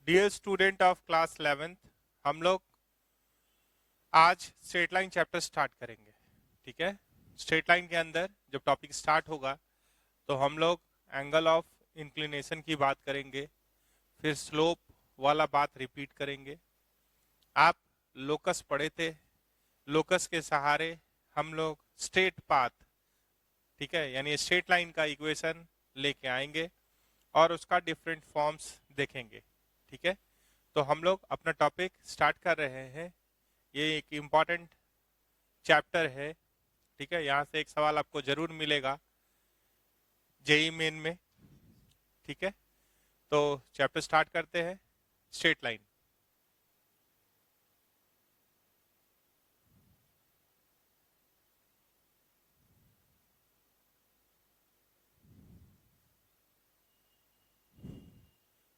Dear student of class 11th, हम लोग आज स्ट्रेट लाइन चैप्टर स्टार्ट करेंगे। ठीक है, स्ट्रेट लाइन के अंदर जब टॉपिक स्टार्ट होगा तो हम लोग एंगल ऑफ इंक्लिनेशन की बात करेंगे, फिर स्लोप वाला बात रिपीट करेंगे। आप लोकस पढ़े थे, लोकस के सहारे हम लोग स्ट्रेट पाथ, ठीक है, यानी स्ट्रेट लाइन का इक्वेशन लेके आएंगे और उसका डिफरेंट फॉर्म्स देखेंगे। ठीक है, तो हम लोग अपना टॉपिक स्टार्ट कर रहे हैं। ये एक इम्पॉर्टेंट चैप्टर है। ठीक है, यहाँ से एक सवाल आपको जरूर मिलेगा जेई मेन में। ठीक है, तो चैप्टर स्टार्ट करते हैं। Straight line.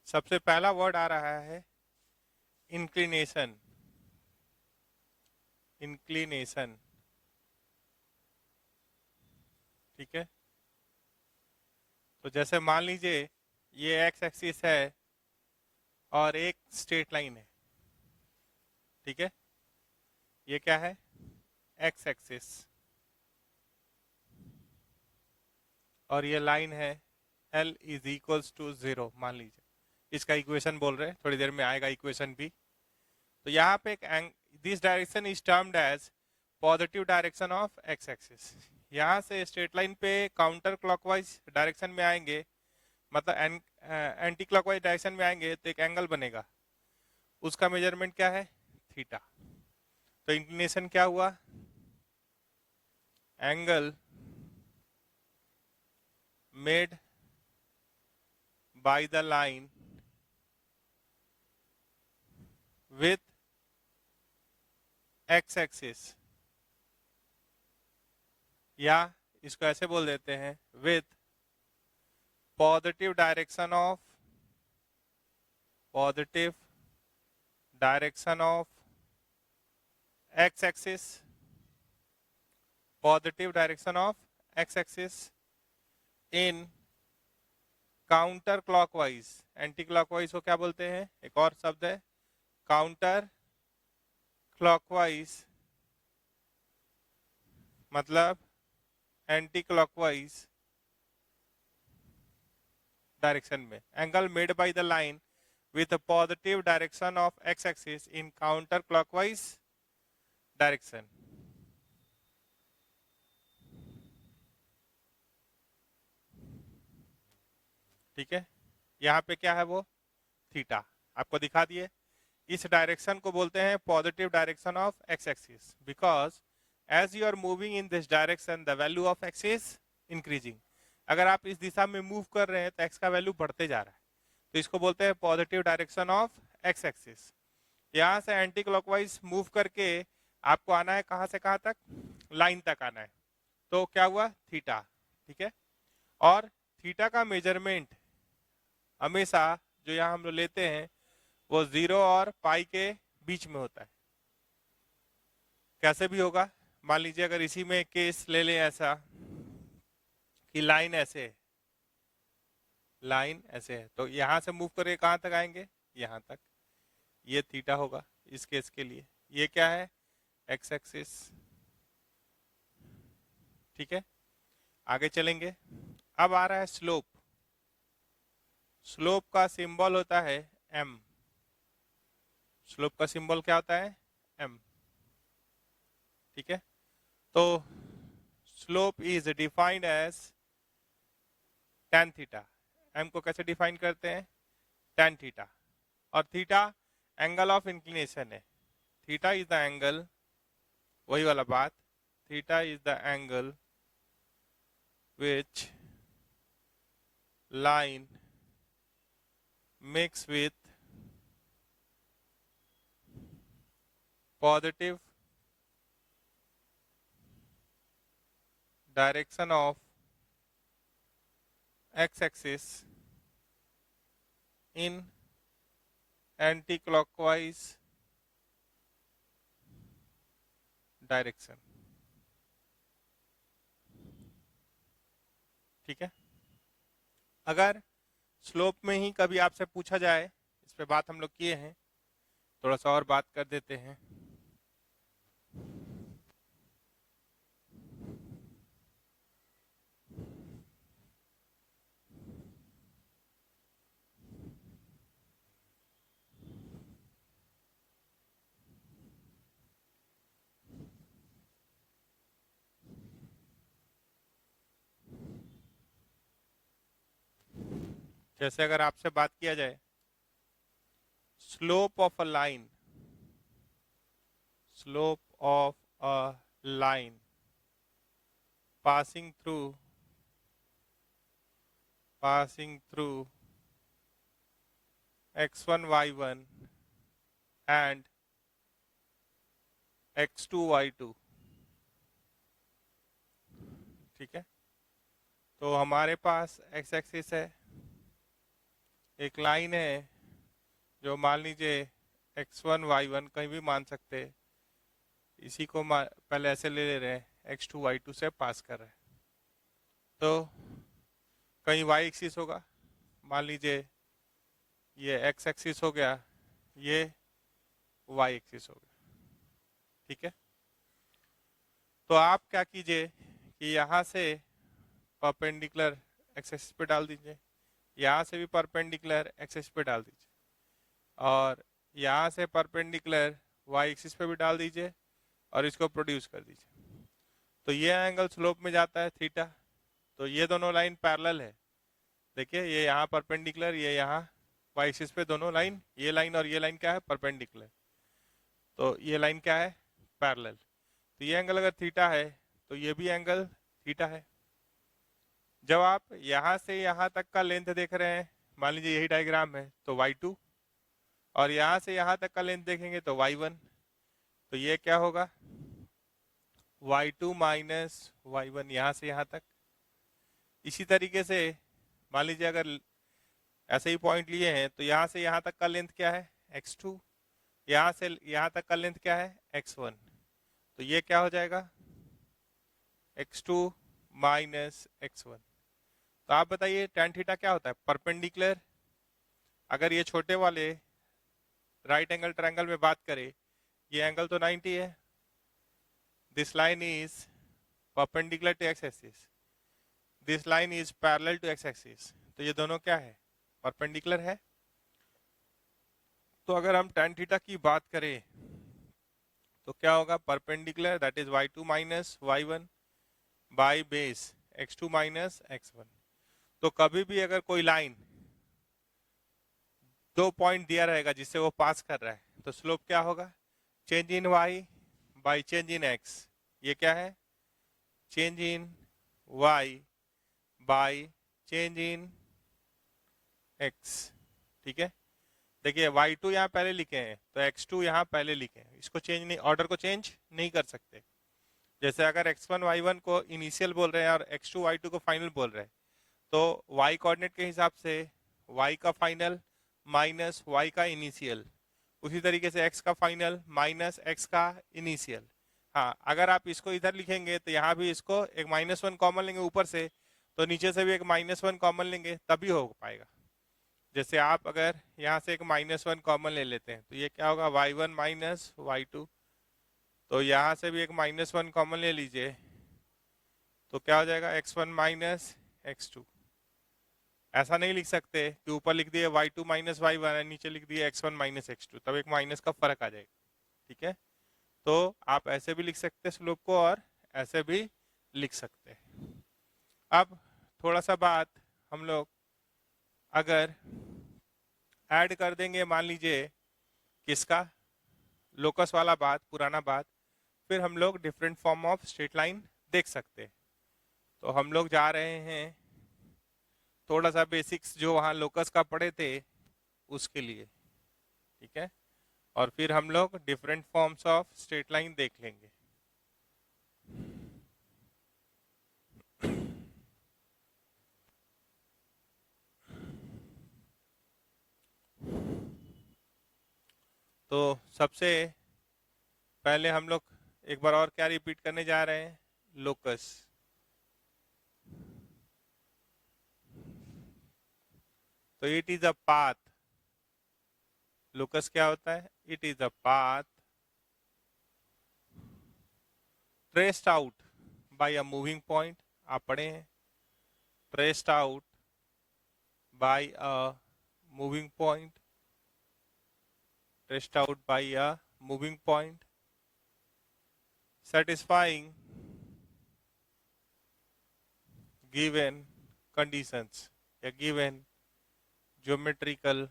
सबसे पहला वर्ड आ रहा है इंक्लिनेशन। इंक्लिनेशन, ठीक है। तो जैसे मान लीजिए ये एक्स एक्सिस है और एक स्ट्रेट लाइन है। ठीक है, ये क्या है? एक्स एक्सिस, और ये लाइन है L इज इक्वल्स टू 0 मान लीजिए। इसका इक्वेशन बोल रहे हैं, थोड़ी देर में आएगा इक्वेशन भी। तो यहाँ पे एक this direction is termed as positive direction of x axis. यहाँ से स्ट्रेट लाइन पे काउंटर क्लॉकवाइज डायरेक्शन में आएंगे, मतलब एंटी क्लॉकवाइज डायरेक्शन में आएंगे तो एक एंगल बनेगा। उसका मेजरमेंट क्या है? थीटा। तो इंक्लिनेशन क्या हुआ? Angle made by the line with x axis, या इसको ऐसे बोल देते हैं with positive direction of x axis, positive direction of x axis in counter clockwise. Anti clockwise को क्या बोलते हैं? एक और शब्द है काउंटर क्लॉकवाइज, मतलब एंटी क्लॉकवाइज डायरेक्शन में। Angle made by the line with a positive direction of x-axis in counterclockwise direction। ठीक है, यहाँ पे क्या है? वो थीटा आपको दिखा दिए। इस डायरेक्शन को बोलते हैं positive direction of x axis, because as you are moving in this direction the value of X is increasing. अगर आप इस दिशा में मूव कर रहे हैं तो एक्स का वैल्यू बढ़ते जा रहा है, तो इसको बोलते हैं positive direction of x axis. यहाँ से एंटी क्लॉकवाइज मूव करके आपको आना है कहाँ से कहाँ तक? लाइन तक आना है। तो क्या हुआ? थीटा। ठीक है, और थीटा का मेजरमेंट हमेशा जो यहाँ हम लोग लेते हैं वो 0 और पाई के बीच में होता है। कैसे भी होगा, मान लीजिए अगर इसी में केस ले लें ऐसा कि लाइन ऐसे है, लाइन ऐसे है, तो यहाँ से मूव करके कहाँ तक आएंगे? यहाँ तक। ये थीटा होगा इस केस के लिए। ये क्या है? X axis. ठीक है, आगे चलेंगे। अब आ रहा है स्लोप। स्लोप का सिंबल होता है m। स्लोप का सिंबल क्या होता है? m। ठीक है, तो slope is defined as tan theta. m को कैसे डिफाइन करते हैं? tan theta. और थीटा एंगल ऑफ इंक्लिनेशन है। थीटा इज द एंगल, वही वाला बात, theta is the angle which line makes with positive direction of x-axis in anti-clockwise direction. ठीक है, अगर स्लोप में ही कभी आपसे पूछा जाए, इस पे बात हम लोग किए हैं, थोड़ा सा और बात कर देते हैं। जैसे अगर आपसे बात किया जाए slope of a line, slope of a line passing through x1 y1 and x2 y2, ठीक है। तो हमारे पास x एक्सिस है, एक लाइन है जो मान लीजिए x1 y1 कहीं भी मान सकते हैं, इसी को पहले ऐसे ले रहे हैं, x2 y2 से पास कर रहे हैं। तो कहीं y एक्सिस होगा, मान लीजिए ये x एक्सिस हो गया, ये y एक्सिस हो गया, ठीक है। तो आप क्या कीजिए कि यहाँ से परपेंडिकुलर एक्स एक्सिस पे डाल दीजिए, यहाँ से भी परपेंडिकुलर एक्स एक्सिस पे डाल दीजिए, और यहाँ से परपेंडिकुलर वाई एक्सिस पे भी डाल दीजिए, और इसको प्रोड्यूस कर दीजिए। तो ये एंगल स्लोप में जाता है थीटा। तो ये दोनों लाइन पैरेलल है, देखिए ये यहाँ परपेंडिकुलर, ये यहाँ वाई एक्सिस पे, दोनों लाइन, ये लाइन और ये लाइन क्या है, परपेंडिकुलर। तो ये लाइन क्या है, पैरेलल। तो ये एंगल अगर थीटा है तो ये भी एंगल थीटा है। जब आप यहाँ से यहाँ तक का लेंथ देख रहे हैं, मान लीजिए यही डायग्राम है, तो y2, और यहाँ से यहाँ तक का लेंथ देखेंगे तो y1, तो ये क्या होगा, y2 माइनस y1 यहाँ से यहाँ तक। इसी तरीके से मान लीजिए अगर ऐसे ही पॉइंट लिए हैं, तो यहाँ से यहाँ तक का लेंथ क्या है, x2, यहाँ से यहाँ तक का लेंथ क्या है, x1, तो ये क्या हो जाएगा, x2 माइनस x1। तो आप बताइए tan थीटा क्या होता है, परपेंडिकुलर। अगर ये छोटे वाले राइट एंगल ट्रायंगल में बात करें, ये एंगल तो 90 है, this line is perpendicular to x axis, this line is parallel to x axis, तो ये दोनों क्या है, परपेंडिकुलर है। तो अगर हम tan थीटा की बात करें तो क्या होगा, perpendicular that is y2 minus y1 by base x2 minus x1। तो कभी भी अगर कोई लाइन दो पॉइंट दिया रहेगा जिससे वो पास कर रहा है, तो स्लोप क्या होगा, change in y by change in x। ये क्या है, change in y by change in x, ठीक है। देखिए y2 यहाँ पहले लिखे हैं, तो x2 यहाँ पहले लिखे हैं, इसको चेंज नहीं, ऑर्डर को चेंज नहीं कर सकते। जैसे अगर x1 y1 को इनिशियल बोल रहे हैं और x2 y2 को फाइनल बोल रहे हैं, तो y कोऑर्डिनेट के हिसाब से y का फाइनल माइनस y का इनिशियल, उसी तरीके से x का फाइनल माइनस x का इनिशियल। हाँ, अगर आप इसको इधर लिखेंगे तो यहाँ भी इसको एक -1 कॉमन लेंगे ऊपर से, तो नीचे से भी एक -1 कॉमन लेंगे, तभी हो पाएगा। जैसे आप अगर यहाँ से एक -1 कॉमन ले लेते हैं, तो ये क्या होगा, y1 माइनस y2, तो यहाँ से भी एक -1 कॉमन ले लीजिए, तो क्या हो जाएगा, x1 माइनस x2। ऐसा नहीं लिख सकते कि ऊपर लिख दिए y2 माइनस y1 और नीचे लिख दिए x1 माइनस x2, तब एक माइनस का फर्क आ जाएगा, ठीक है। तो आप ऐसे भी लिख सकते हैं स्लोप को, और ऐसे भी लिख सकते हैं। अब थोड़ा सा बात हम लोग अगर ऐड कर देंगे, मान लीजिए किसका, लोकस वाला बात, पुराना बात, फिर हम लोग different form of straight line देख सकते हैं। तो हम लोग जा रहे हैं थोड़ा सा बेसिक्स जो वहाँ लोकस का पढ़े थे उसके लिए, ठीक है, और फिर हम लोग different forms of straight line देख लेंगे। तो सबसे पहले हम लोग एक बार और क्या रिपीट करने जा रहे हैं, लोकस। तो it is a path locus क्या होता है? It is a path traced out by a moving point. आप पढ़े हैं, traced out by a moving point, traced out by a moving point satisfying given conditions या given geometrical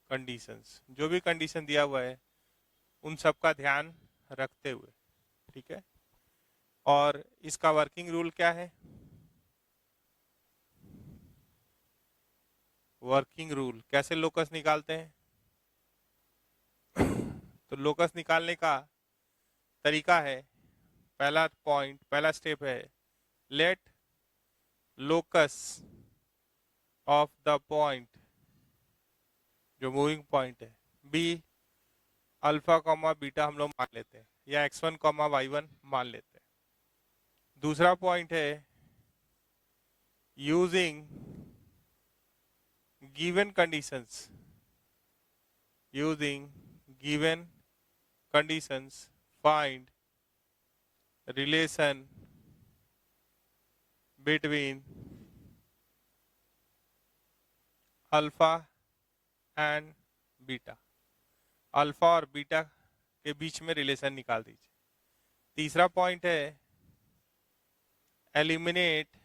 conditions, जो भी condition दिया हुआ है उन सब का ध्यान रखते हुए, ठीक है। और इसका वर्किंग रूल क्या है? वर्किंग रूल कैसे लोकस निकालते हैं? तो लोकस निकालने का तरीका है, पहला पॉइंट, पहला स्टेप है, let locus of the point, जो मूविंग पॉइंट है, बी अल्फा कॉमा बीटा हम लोग मान लेते हैं, या x1 कॉमा y1 मान लेते हैं। दूसरा पॉइंट है, using given conditions, using given conditions find relation between alpha and beta, alpha और बीटा के बीच में रिलेशन निकाल दीजिए। तीसरा पॉइंट है, eliminate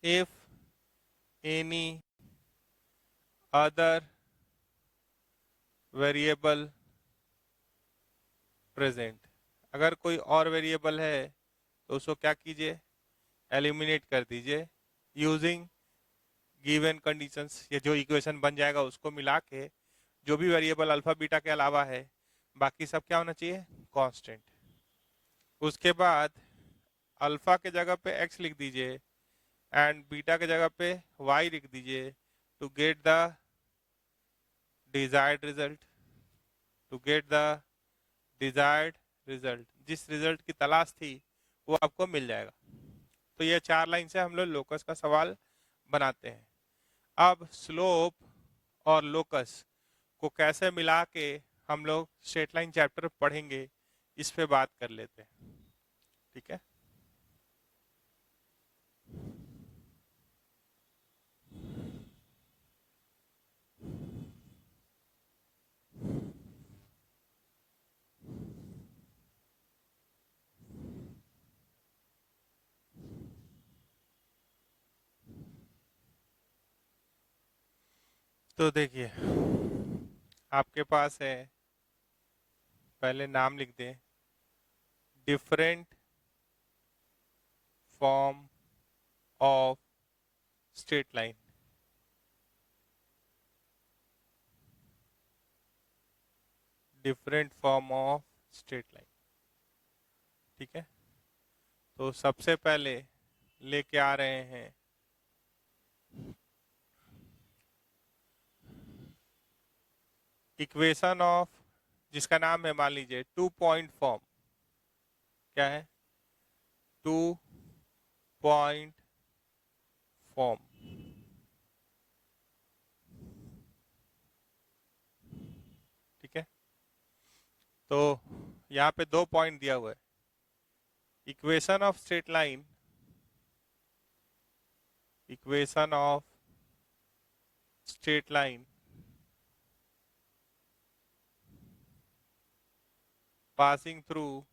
if any other variable present, अगर कोई और वेरिएबल है तो उसको क्या कीजिए? एलिमिनेट कर दीजिए यूजिंग गिवन कंडीशंस। ये जो इक्वेशन बन जाएगा उसको मिला के जो भी वेरिएबल अल्फा बीटा के अलावा है बाकी सब क्या होना चाहिए? कांस्टेंट। उसके बाद अल्फा के जगह पे x लिख दीजिए एंड बीटा के जगह पे y लिख दीजिए to get the desired result, to get the desired result. जिस रिजल्ट की तलाश थी वो आपको मिल जाएगा। तो ये 4 लाइन से हम लोग लोकस का सवाल बनाते हैं। अब स्लोप और लोकस को कैसे मिला के हम लोग स्ट्रेट लाइन चैप्टर पढ़ेंगे, इस पे बात कर लेते हैं, ठीक है। तो देखिए आपके पास है, पहले नाम लिख दें, different form of straight line. Different form of straight line, ठीक है। तो सबसे पहले लेके आ रहे हैं इक्वेशन ऑफ, जिसका नाम है मान लीजिए 2 पॉइंट फॉर्म। क्या है? 2 पॉइंट फॉर्म, ठीक है। तो यहाँ पे 2 पॉइंट दिया हुआ है। Equation of straight line, equation of straight line passing through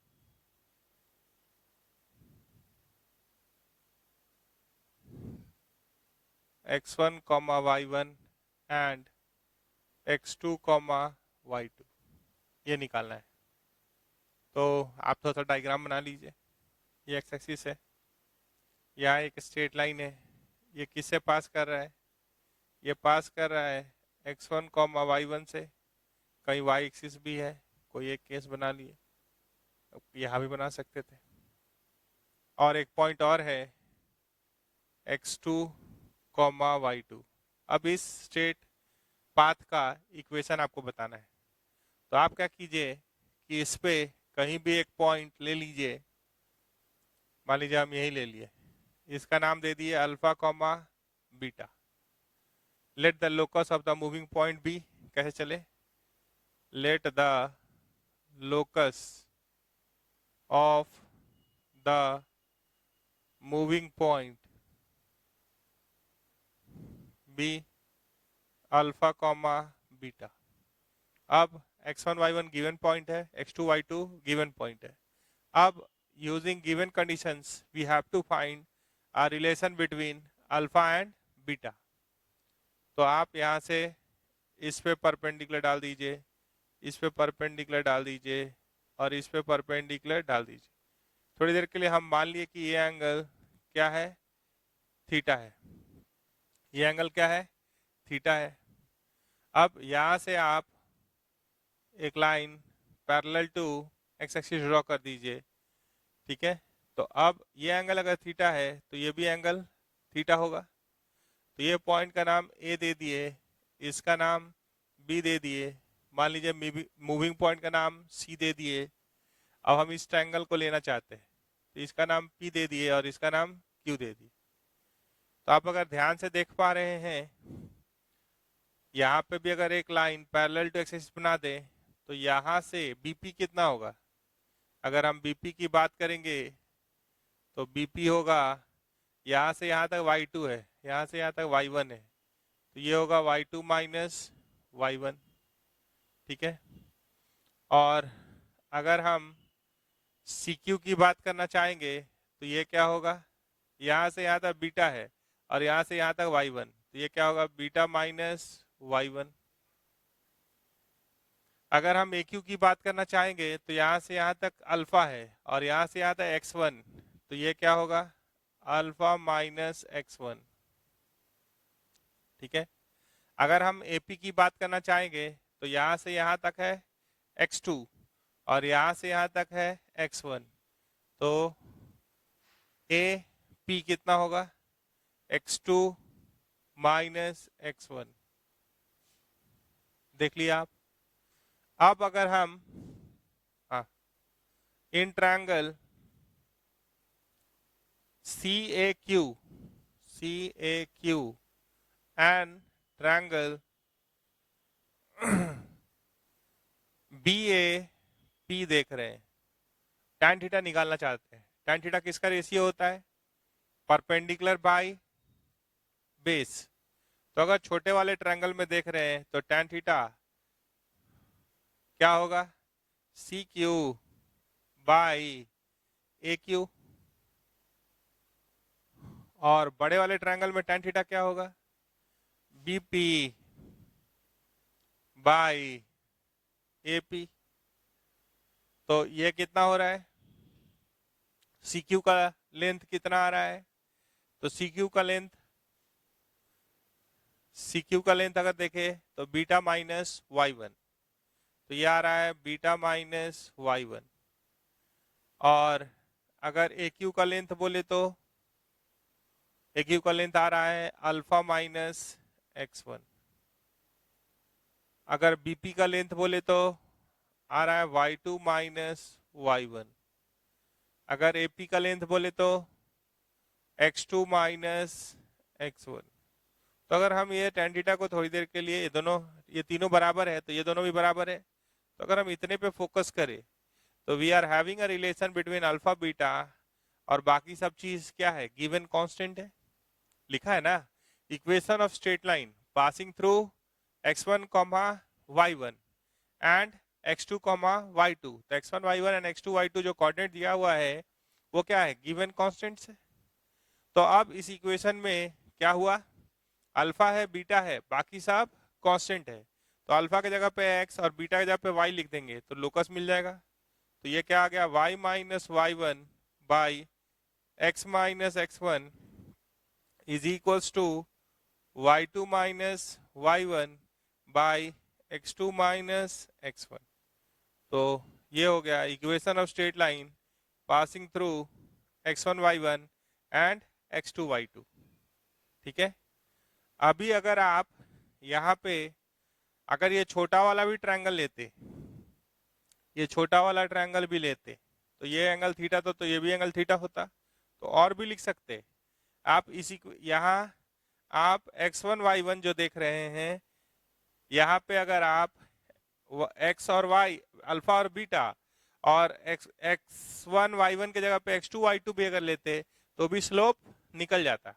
x1 comma y1 and x2 comma y2, ये निकालना है। तो आप थोड़ा सा डायग्राम बना लीजिए। ये एक्स एक्सिस है, यहाँ एक स्ट्रेट लाइन है, ये किससे पास कर रहा है? ये पास कर रहा है x1 कॉमा y1 से। कहीं y एक्सिस भी है, कोई एक केस बना लिए, यहाँ भी बना सकते थे। और एक पॉइंट और है x2 कॉमा y2। अब इस स्ट्रेट पाथ का इक्वेशन आपको बताना है। तो आप क्या कीजिए कि इस पे कहीं भी एक पॉइंट ले लीजिए, मान लीजिए हम यही ले लिए, इसका नाम दे दिए alpha comma beta. Let the locus of the moving point be, कैसे चले, let the locus of the moving point be alpha comma beta. अब x1 y1 गिवन पॉइंट है, x2 y2 गिवन पॉइंट है। अब using given conditions we have to find a relation between alpha and beta. तो आप यहाँ से इस पे परपेंडिकुलर डाल दीजिए, इस पे परपेंडिकुलर डाल दीजिए और इस पे परपेंडिकुलर डाल दीजिए। थोड़ी देर के लिए हम मान लिए कि ये एंगल क्या है, थीटा है। ये एंगल क्या है, थीटा है। अब यहाँ से आप एक line parallel to x axis draw कर दीजिए, ठीक है। तो अब ये एंगल अगर थीटा है तो ये भी एंगल थीटा होगा। तो ये पॉइंट का नाम ए दे दिए, इसका नाम बी दे दिए, मान लीजिए मूविंग पॉइंट का नाम सी दे दिए। अब हम इस ट्रायंगल को लेना चाहते हैं तो इसका नाम पी दे दिए और इसका नाम क्यू दे दिए। तो आप अगर ध्यान से देख पा रहे हैं, यहाँ पे भी अगर एक line parallel to x axis बना दें तो यहाँ से बीपी कितना होगा, अगर हम बीपी की बात करेंगे तो बीपी होगा, यहाँ से यहाँ तक y2 है, यहाँ से यहाँ तक y1 है, तो ये होगा y2 माइनस y1, ठीक है। और अगर हम CQ की बात करना चाहेंगे तो ये क्या होगा, यहाँ से यहाँ तक बीटा है और यहाँ से यहाँ तक y1, तो ये क्या होगा, बीटा माइनस y1। अगर हम AQ की बात करना चाहेंगे तो यहाँ से यहाँ तक अल्फा है और यहाँ से यहाँ तक x1, तो ये क्या होगा, अल्फा माइनस x1, ठीक है। अगर हम AP की बात करना चाहेंगे तो यहाँ से यहाँ तक है x2 और यहाँ से यहाँ तक है x1, तो AP कितना होगा, x2 माइनस x1। देख लिया आप। अब अगर हम in triangle CAQ and triangle BAP देख रहे हैं, tan थीटा निकालना चाहते हैं। tan थीटा किसका रेशियो होता है, परपेंडिकुलर बाय बेस। तो अगर छोटे वाले ट्रायंगल में देख रहे हैं तो tan थीटा क्या होगा, CQ बाय AQ, और बड़े वाले ट्रायंगल में tan थीटा क्या होगा, BP बाय AP। तो ये कितना हो रहा है, CQ का लेंथ कितना आ रहा है, तो CQ का लेंथ अगर देखें तो बीटा माइनस y1, तो ये आ रहा है बीटा माइनस y1। और अगर AQ का लेंथ बोले तो AQ का लेंथ आ रहा है अल्फा माइनस x1। अगर BP का लेंथ बोले तो आ रहा है y2 माइनस y1। अगर AP का लेंथ बोले तो x2 माइनस x1। तो अगर हम ये tan थीटा को थोड़ी देर के लिए, ये तीनों बराबर है तो ये दोनों भी बराबर है, तो अगर हम इतने पे फोकस करें तो we are having a relation between alpha beta और बाकी सब चीज क्या है, गिवन कांस्टेंट है, लिखा है ना, equation of straight line passing through x1 y1 and x2 y2। तो x1 y1 and x2 y2 जो कोऑर्डिनेट दिया हुआ है वो क्या है, गिवन कांस्टेंट्स है। तो अब इस इक्वेशन में क्या हुआ, अल्फा है, बीटा है, बाकी सब कांस्टेंट है, तो अल्फा की जगह पे x और बीटा की जगह पे y लिख देंगे तो लोकस मिल जाएगा। तो ये क्या आ गया, y minus y1 by x minus x1 is equals to y2 minus y1 by x2 minus x1। तो ये हो गया equation of straight line passing through x1 y1 and x2 y2, ठीक है। अभी अगर आप यहाँ पे अगर ये छोटा वाला भी ट्रायंगल लेते, ये छोटा वाला ट्रायंगल भी लेते, तो ये एंगल थीटा तो ये भी एंगल थीटा होता, तो और भी लिख सकते आप इसी को। यहाँ आप x1 y1 जो देख रहे हैं, यहाँ पे अगर आप x और y, अल्फा और बीटा, और x1 y1 की जगह पे x2 y2 भी अगर लेते तो भी स्लोप निकल जाता।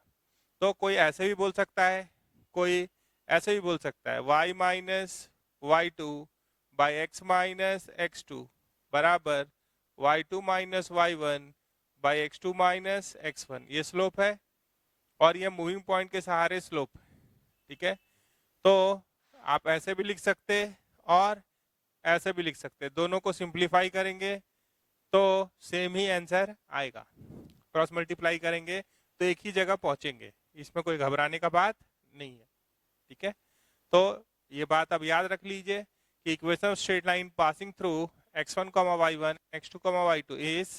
तो कोई ऐसे भी बोल सकता है, कोई ऐसे भी बोल सकता है, y minus Y two by x minus x two बराबर y2 minus Y one by X two minus X one. ये स्लोप है और ये मूविंग पॉइंट के सहारे स्लोप है। ठीक है, तो आप ऐसे भी लिख सकते और ऐसे भी लिख सकते, दोनों को सिंप्लीफाई करेंगे तो सेम ही आंसर आएगा। क्रॉस मल्टीप्लाई करेंगे तो एक ही जगह पहुंचेंगे, इसमें कोई घबराने का बात नहीं है। ठीक है, तो ये बात अब याद रख लीजिए कि equation of straight line passing through x1, y1, x2, y2 is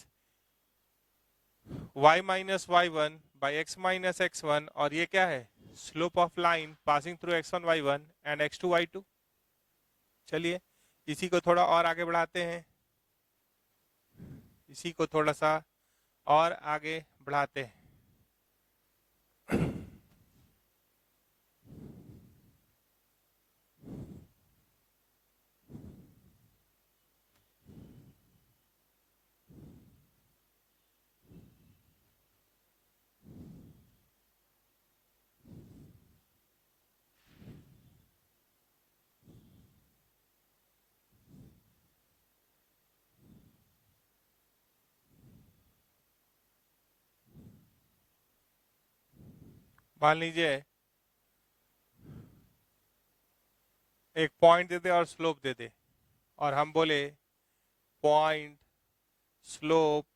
y minus y1 by x minus x1, और ये क्या है, slope of line passing through x1 y1 and x2 y2। चलिए इसी को थोड़ा और आगे बढ़ाते हैं, इसी को थोड़ा सा और आगे बढ़ाते हैं। मान लीजिए एक पॉइंट दे दे और स्लोप दे दे, और हम बोले पॉइंट स्लोप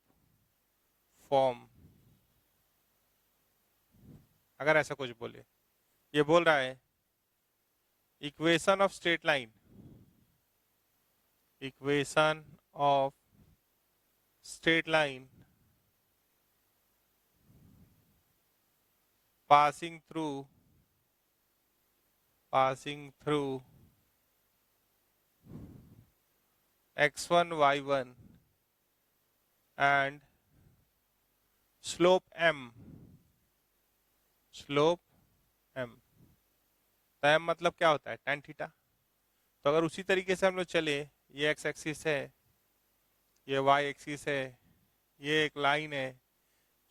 फॉर्म, अगर ऐसा कुछ बोले, ये बोल रहा है equation of straight line, equation of straight line passing through x1 y1 and slope m, slope m। तो m मतलब क्या होता है, tan थीटा। तो अगर उसी तरीके से हम लोग चले, ये x एक्सिस है, ये y एक्सिस है, ये एक लाइन है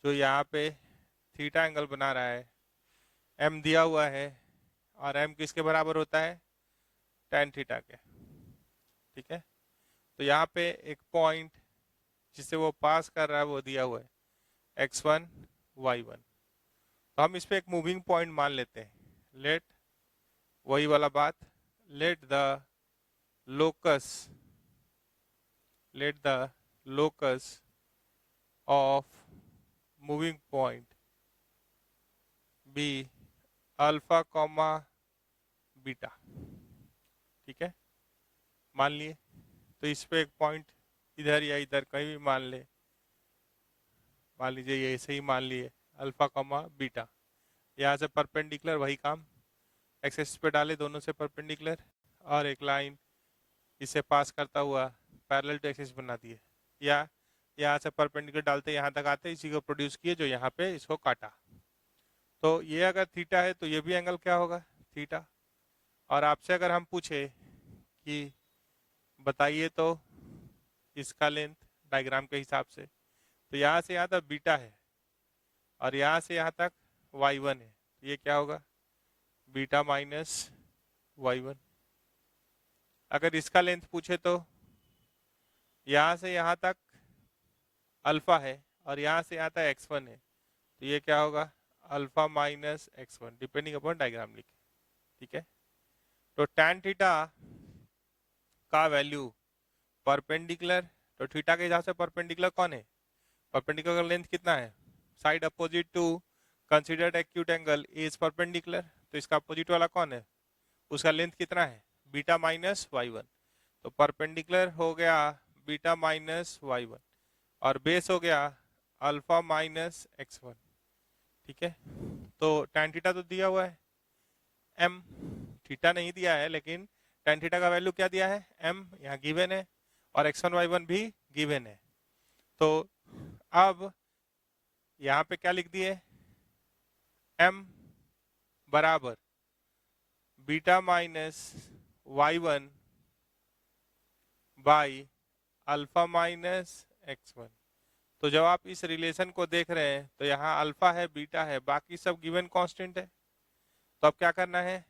जो यहाँ पे थीटा एंगल बना रहा है, m दिया हुआ है, और m किसके बराबर होता है, tan थीटा के। ठीक है, तो यहाँ पे एक पॉइंट जिसे वो पास कर रहा है वो दिया हुआ है x1 y1। तो हम इस पे एक मूविंग पॉइंट मान लेते हैं, लेट, वही वाला बात, let the locus of moving point be alpha comma beta. ठीक है, मान लिए, तो इस पे एक पॉइंट इधर या इधर कहीं भी मान ले, मान लीजिए ये ऐसे ही मान लिए अल्फा कॉमा बीटा। यहाँ से परपेंडिकुलर वही काम, एक्सिस पे डाले दोनों से परपेंडिकुलर, और एक लाइन इसे पास करता हुआ पैरेलल टू एक्सिस बना दिए, या यहाँ से परपेंडिकुलर डालते यहाँ तक आते इसी को प्रोड्यूस किए जो यहाँ पे इसको काटा। तो ये अगर थीटा है तो ये भी एंगल क्या होगा, थीटा। और आपसे अगर हम पूछे कि बताइए तो इसका लेंथ डायग्राम के हिसाब से, तो यहाँ से यहाँ तक बीटा है और यहाँ से यहाँ तक y1 है, तो ये क्या होगा, बीटा माइनस y1। अगर इसका लेंथ पूछे तो यहाँ से यहाँ तक अल्फा है और यहाँ से यहाँ तक x1 है, तो ये क्या होगा, alpha minus x1, depending upon diagram लिखे। ठीक है, तो tan थीटा का वैल्यू परपेंडिकुलर, तो थीटा के हिसाब से परपेंडिकुलर कौन है, परपेंडिकुलर का लेंथ कितना है, side opposite to considered acute angle is perpendicular, तो इसका अपोजिट वाला कौन है, उसका लेंथ कितना है, बीटा माइनस y1। तो परपेंडिकुलर हो गया बीटा माइनस y1 और बेस हो गया अल्फा माइनस x1। ठीक है, तो tan थीटा तो दिया हुआ है m, थीटा नहीं दिया है लेकिन tan थीटा का वैल्यू क्या दिया है, m, यहाँ गिवन है, और x1 y1 भी गिवन है। तो अब यहाँ पे क्या लिख दिए, m बराबर beta minus y1 by alpha minus x1। तो जब आप इस रिलेशन को देख रहे हैं तो यहाँ अल्फा है, बीटा है, बाकी सब गिवन कांस्टेंट है। तो अब क्या करना है,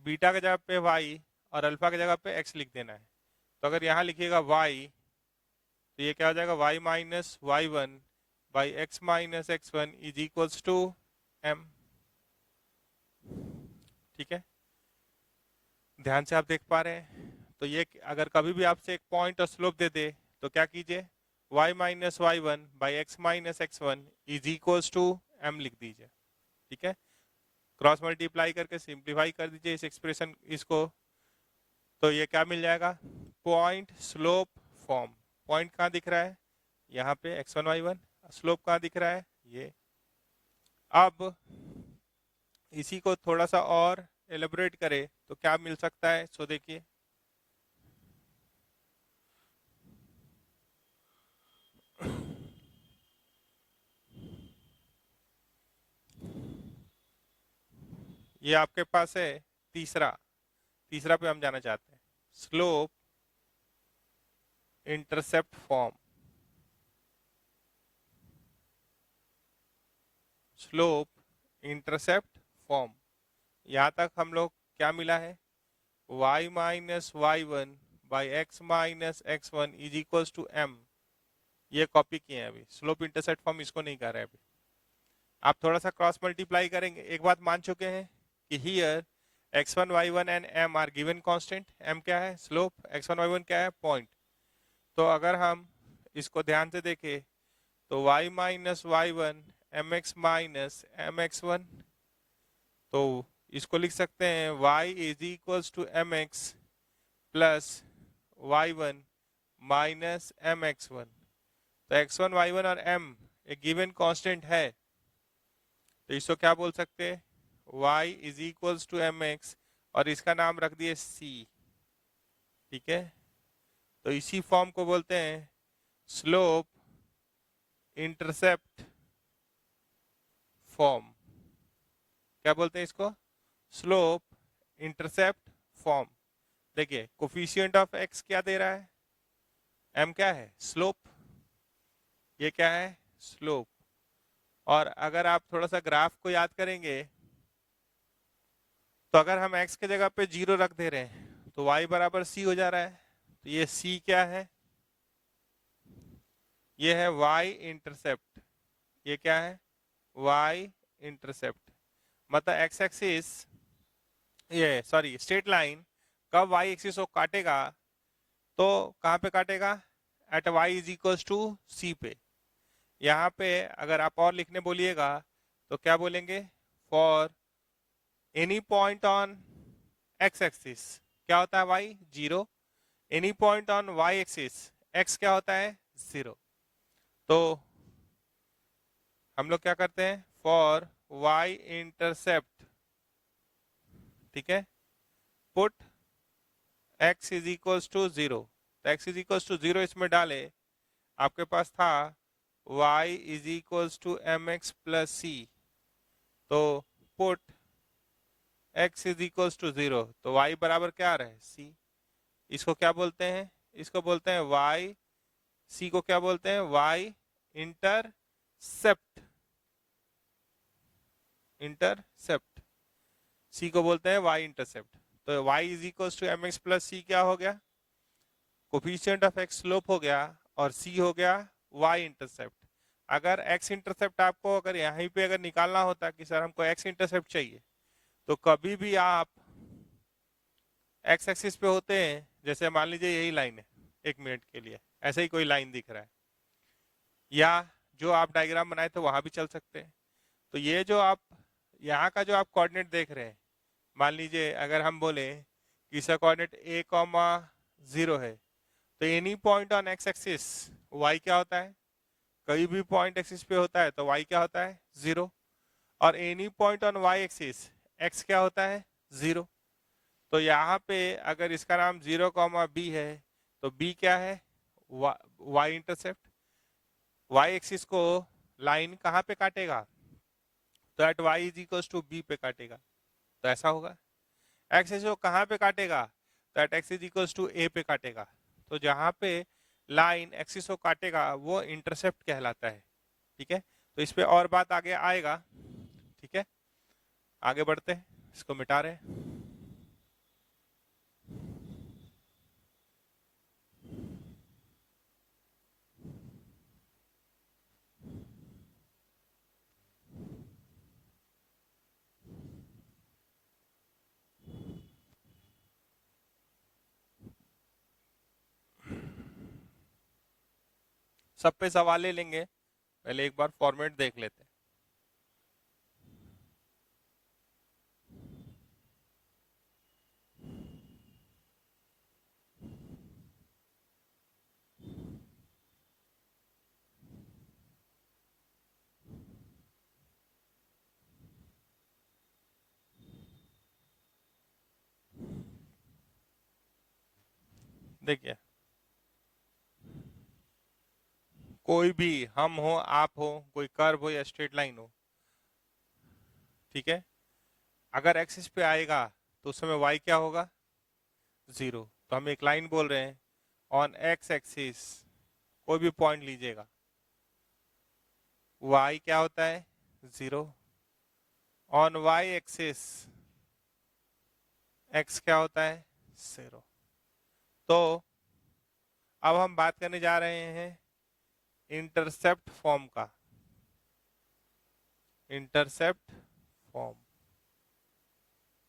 बीटा की जगह पे y और अल्फा की जगह पे x लिख देना है। तो अगर यहाँ लिखिएगा y तो ये क्या हो जाएगा, y minus y1 by x minus x1 is equals to m। ठीक है, ध्यान से आप देख पा रहे हैं। तो ये अगर कभी भी आपसे एक पॉइंट और स्लोप दे दे तो क्या कीजिए, y minus y1 by x minus x1 is equals to m लिख दीजिए। ठीक है, क्रॉस मल्टीप्लाई करके सिंप्लीफाई कर दीजिए इस एक्सप्रेशन इसको, तो ये क्या मिल जाएगा, पॉइंट स्लोप फॉर्म। पॉइंट कहाँ दिख रहा है, यहाँ पे x1 y1, स्लोप कहाँ दिख रहा है, ये। अब इसी को थोड़ा सा और एलेबोरेट करें तो क्या मिल सकता है, सो देखिए। ये आपके पास है तीसरा पे हम जाना चाहते हैं, slope intercept form. Slope intercept form, यहां तक हम लोग क्या मिला है, y minus y1 by x minus x1 is equal to m। ये कॉपी किए हैं अभी, स्लोप इंटरसेप्ट फॉर्म इसको नहीं कर रहे अभी। आप थोड़ा सा क्रॉस मल्टीप्लाई करेंगे, एक बात मान चुके हैं कि here x1 y1 and m are given constant. m क्या है, स्लोप, x1 y1 क्या है, पॉइंट। तो अगर हम इसको ध्यान से देखें तो y minus y1 mx minus mx1, तो इसको लिख सकते हैं y is equals to mx plus y1 minus mx1। तो x1 y1 और m एक गिवन कांस्टेंट है, तो इसको क्या बोल सकते हैं, y is equals to mx और इसका नाम रख दिए c। ठीक है, तो इसी फॉर्म को बोलते हैं स्लोप इंटरसेप्ट फॉर्म। क्या बोलते हैं इसको, स्लोप इंटरसेप्ट फॉर्म। देखिए कोफिशिएंट ऑफ x क्या दे रहा है, m क्या है, स्लोप, ये क्या है, स्लोप। और अगर आप थोड़ा सा ग्राफ को याद करेंगे तो अगर हम x के जगह पे 0 रख दे रहे हैं तो y बराबर c हो जा रहा है। तो ये c क्या है, ये है y इंटरसेप्ट। ये क्या है, y इंटरसेप्ट। मतलब x एक्सिस, ये सॉरी स्ट्रेट लाइन कब y एक्सिस को काटेगा तो कहाँ पे काटेगा, at y is equals to c पे। यहाँ पे अगर आप और लिखने बोलिएगा तो क्या बोलेंगे, for any point on x axis क्या होता है y 0, any point on y axis x क्या होता है 0। तो हम लोग क्या करते हैं, फॉर y इंटरसेप्ट, ठीक है, put x is equals to 0। तो x इज इक्वल्स टू 0 इसमें डाले, आपके पास था y is equals to mx plus c। तो put x is equals to 0, तो y बराबर क्या आ रहा है, c। इसको क्या बोलते हैं, इसको बोलते हैं y, c को क्या बोलते हैं, y इंटरसेप्ट। इंटरसेप्ट, c को बोलते हैं y इंटरसेप्ट। तो y is equals to mx plus c क्या हो गया, कोफिशिएंट ऑफ x स्लोप हो गया और c हो गया y इंटरसेप्ट। अगर x इंटरसेप्ट आपको अगर यहीं पे अगर निकालना होता कि सर हमको x इंटरसेप्ट चाहिए, तो कभी भी आप x एक्सिस पे होते हैं, जैसे मान लीजिए यही लाइन है, एक मिनट के लिए ऐसे ही कोई लाइन दिख रहा है, या जो आप डायग्राम बनाए थे वहां भी चल सकते हैं। तो ये जो आप यहाँ का जो आप कोऑर्डिनेट देख रहे हैं, मान लीजिए अगर हम बोले कि इसका कोऑर्डिनेट a कॉमा 0 है, तो any point on x axis y क्या होता है, कहीं भी पॉइंट एक्सिस पे होता है तो y क्या होता है 0, और any point on y axis x क्या होता है 0। तो यहाँ पे अगर इसका नाम 0 कॉमा b है तो b क्या है, y इंटरसेप्ट। y एक्सिस को लाइन कहाँ पे काटेगा, तो at y is equal to b पे काटेगा। तो ऐसा होगा। एक्स एक्सिस को कहाँ पे काटेगा, तो at X is equals to A पे काटेगा। तो जहाँ पे लाइन एक्सिस को काटेगा वो इंटरसेप्ट कहलाता है। ठीक है, तो इस पे और बात आगे आएगा। ठीक है, आगे बढ़ते हैं, इसको मिटा रहे हैं। सब पे सवाल ले लेंगे, पहले एक बार फॉर्मेट देख लेते हैं। देखिए, कोई भी हम हो, आप हो, कोई कर्व हो या स्ट्रेट लाइन हो, ठीक है, अगर एक्सिस पे आएगा तो उस समय वाई क्या होगा, जीरो। तो हम एक लाइन बोल रहे हैं, ऑन एक्स एक्सिस कोई भी पॉइंट लीजिएगा, वाई क्या होता है, zero. On Y axis X क्या होता है, जीरो। तो अब हम बात करने जा रहे हैं इंटरसेप्ट फॉर्म का। इंटरसेप्ट फॉर्म,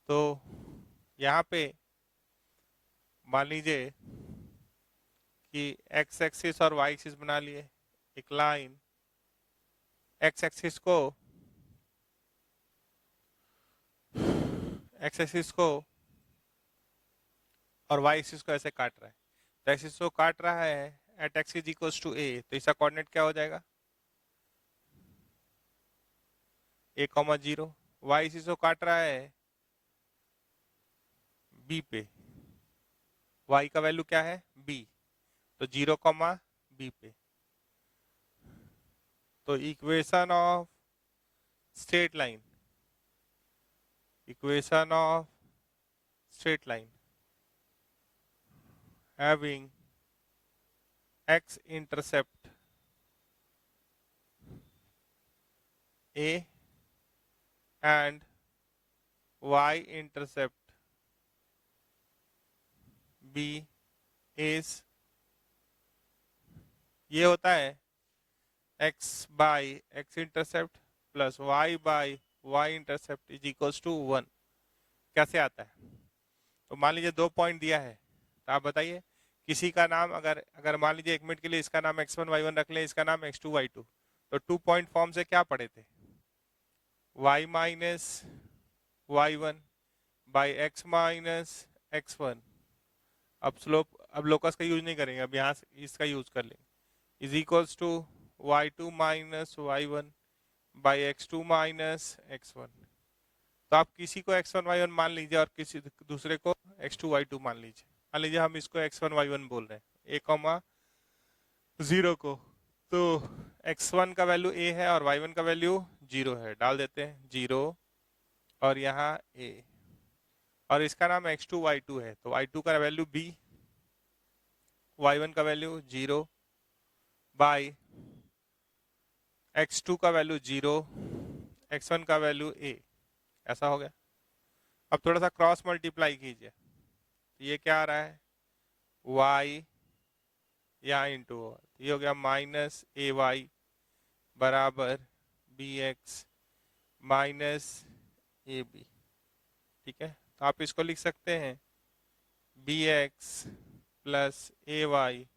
तो यहाँ पे मान लीजिए कि एक्स एक्सिस और वाई एक्सिस बना लिए, एक लाइन एक्स एक्सिस को और वाई एक्सिस को ऐसे काट रहा है। तो एक्सिस को काट रहा है at X is equals to A, तो इसका कोऑर्डिनेट क्या हो जाएगा, A comma zero. Y axis को काट रहा है बी पे, वाई का वैल्यू क्या है बी, तो जीरो कॉमा बी पे। तो equation of straight line, equation of straight line having X intercept A and y intercept b is, ये होता है x by x intercept plus y by y intercept is equals to 1। कैसे आता है, तो मान लीजिए दो पॉइंट दिया है, तो आप बताइए किसी का नाम, अगर अगर मान लीजिए एक मिनट के लिए इसका नाम x1 y1 रख लें, इसका नाम x2 y2, तो 2 पॉइंट फॉर्म से क्या पढ़े थे, y minus y1 by x minus x1। अब लोकस का यूज नहीं करेंगे, अब यहाँ से इसका यूज कर लेंगे, is equals to y2 minus y1 by x2 minus x1। तो आप किसी को x1 y1 मान लीजिए और किसी दूसरे को x2 y2 मान लीजिए। मान लीजिए हम इसको x1 y1 बोल रहे हैं, a कॉमा जीरो को, तो x1 का वैल्यू a है और y1 का वैल्यू जीरो है, डाल देते हैं जीरो, और यहाँ a, और इसका नाम x2 y2 है, तो y2 का वैल्यू b, y1 का वैल्यू जीरो बाई x2 का वैल्यू जीरो, x1 का वैल्यू a। ऐसा हो गया। अब थोड़ा सा क्रॉस मल्टीप्लाई कीजिए, तो ये क्या आ रहा है y यहाँ इंटू, ये हो गया माइनस ए वाई बराबर B X minus A B. ठीक है, तो आप इसको लिख सकते हैं B X plus A Y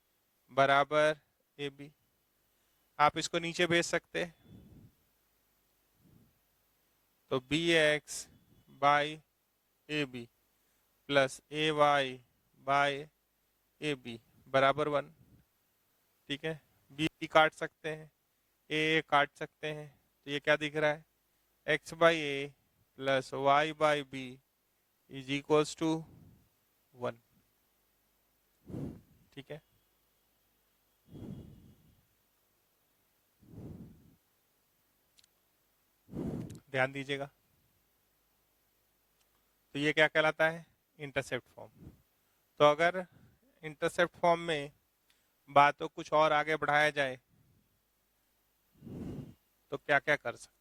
बराबर ए बी। आप इसको नीचे भेज सकते हैं, तो B X by A B plus A Y by A B बराबर 1। ठीक है, बी काट सकते हैं, ए काट सकते हैं, तो ये क्या दिख रहा है, X by A plus Y by B is equals to 1। ठीक है, ध्यान दीजिएगा। तो ये क्या कहलाता है? Intercept form. तो अगर इंटरसेप्ट फॉर्म में बातों कुछ और आगे बढ़ाया जाए तो क्या क्या कर सकते?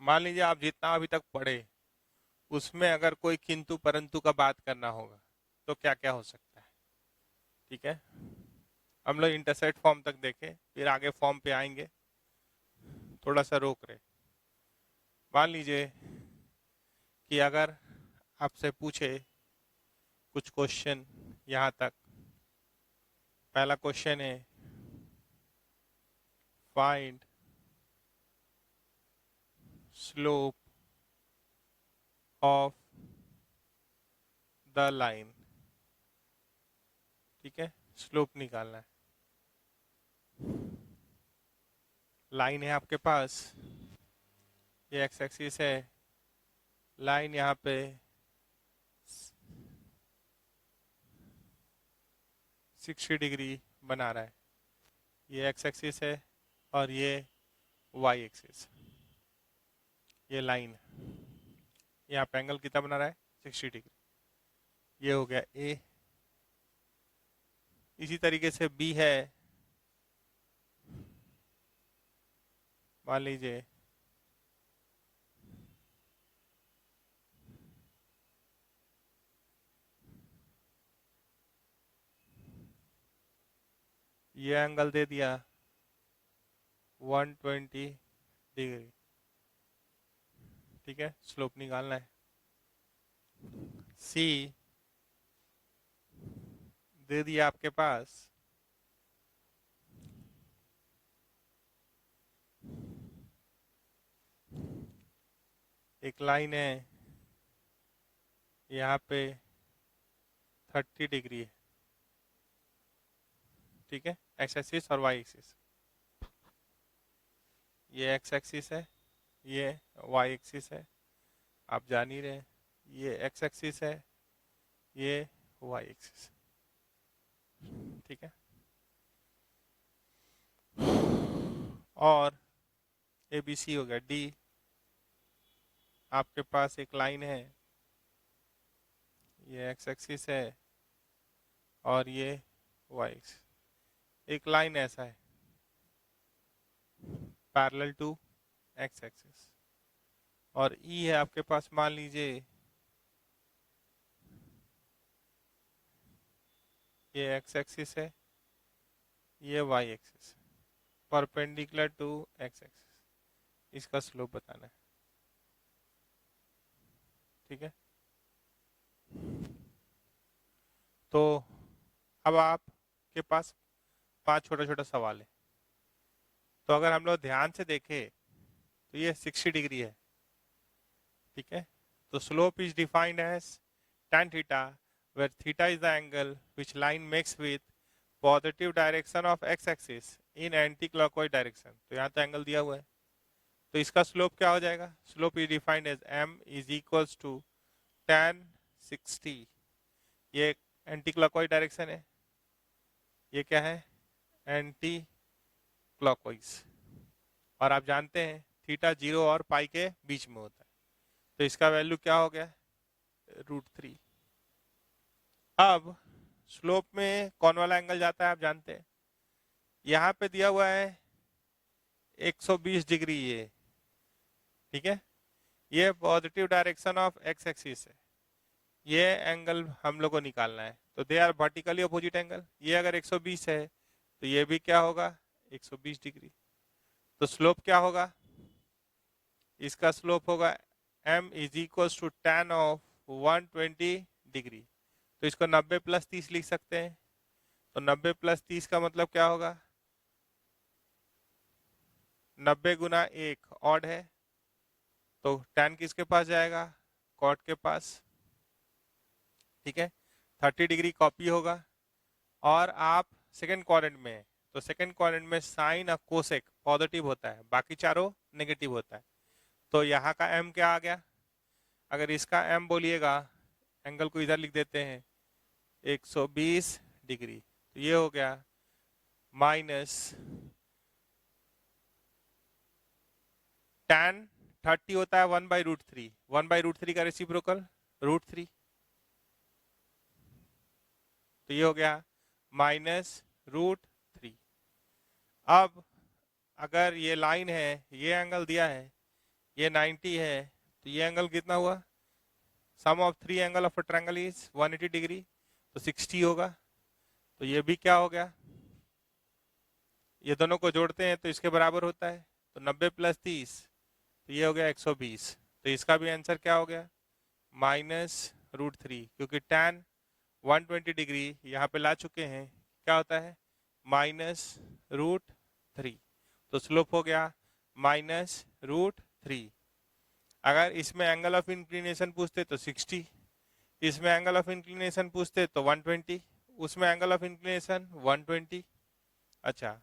मान लीजिए आप जितना अभी तक पढ़े उसमें अगर कोई किंतु परंतु का बात करना होगा तो क्या क्या हो सकता है? ठीक है, हम लोग इंटरसेप्ट फॉर्म तक देखें, फिर आगे फॉर्म पे आएंगे। थोड़ा सा रोक रहे। मान लीजिए कि अगर आपसे पूछे कुछ क्वेश्चन यहाँ तक, पहला क्वेश्चन है find slope of the line. ठीक है, स्लोप निकालना है। लाइन है आपके पास, ये एक्स एक्सिस है, लाइन यहाँ पे 60 डिग्री बना रहा है। ये एक्स एक्सिस है और ये वाई एक्सिस। ये लाइन यहाँ पे एंगल कितना बना रहा है? 60 डिग्री। ये हो गया ए। इसी तरीके से बी है, मान लीजिए ये एंगल दे दिया 120 डिग्री। ठीक है, स्लोप निकालना है। सी दे दिया आपके पास एक लाइन है यहाँ पे 30 डिग्री है। ठीक है, एक्स एक्सिस और वाई एक्सिस। ये एक्स एक्सिस है, ये वाई एक्सिस है, आप जान ही रहे। ये एक्स एक्सिस है, ये वाई एक्सिस। ठीक है, और ए बी सी हो गया। डी आपके पास एक लाइन है, ये एक्स एक्सिस है और ये वाई एक्सिस। एक लाइन ऐसा है पैरेलल टू एक्स एक्सिस। और ई है आपके पास, मान लीजिए ये एक्स एक्सिस है, ये Y axis, perpendicular to x axis. इसका स्लोप बताना है। ठीक है, तो अब आपके पास 5 छोटा छोटा सवाल है। तो अगर हम लोग ध्यान से देखें तो ये 60 डिग्री है। ठीक है, तो slope is defined as tan theta where theta is the angle which line makes with positive direction of x axis in anti clockwise direction। तो यहाँ तो एंगल दिया हुआ है, तो इसका स्लोप क्या हो जाएगा? Slope is defined as m is equals to tan 60। ये एंटी क्लॉकवाइज डायरेक्शन है, ये क्या है? Anti clockwise. और आप जानते हैं थीटा 0 और पाई के बीच में होता है, तो इसका वैल्यू क्या हो गया? √3। अब स्लोप में कौन वाला एंगल जाता है आप जानते हैं, यहाँ पे दिया हुआ है 120 डिग्री ये। ठीक है, ये positive direction of x axis है, ये एंगल हम लोग को निकालना है। तो they are vertically opposite angle. ये अगर 120 है तो ये भी क्या होगा? 120 डिग्री। तो स्लोप क्या होगा? इसका स्लोप होगा m is equal to tan of 120 degree. तो इसको 90 + 30 लिख सकते हैं। तो 90 + 30 का मतलब क्या होगा? 90 × 1 ऑड है, तो tan किसके पास जाएगा? कॉट के पास। ठीक है, 30 डिग्री कॉपी होगा। और आप सेकंड क्वाड्रेंट में है, तो सेकंड क्वाड्रेंट में साइन और कोसेक पॉजिटिव होता है, बाकी चारों नेगेटिव होता है। तो यहाँ का m क्या आ गया? अगर इसका m बोलिएगा, एंगल को इधर लिख देते हैं 120 डिग्री, तो ये हो गया माइनस tan 30 होता है 1/√3, 1/√3 का रेसिप्रोकल √3, तो ये हो गया -√3। अब अगर ये लाइन है, ये एंगल दिया है, ये 90 है, तो ये एंगल कितना हुआ? Sum of 3 angle of a triangle is 180 degree, तो 60 होगा। तो ये भी क्या हो गया, ये दोनों को जोड़ते हैं तो इसके बराबर होता है, तो 90 + 30, तो ये हो गया 120। तो इसका भी आंसर क्या हो गया? -√3, क्योंकि tan 120 डिग्री यहाँ पे ला चुके हैं, क्या होता है? -√3, तो स्लोप हो गया -√3। अगर इसमें एंगल ऑफ इंक्लिनेशन पूछते तो 60, इसमें एंगल ऑफ इंक्लिनेशन पूछते तो 120, उसमें एंगल ऑफ इंक्लिनेशन 120। अच्छा,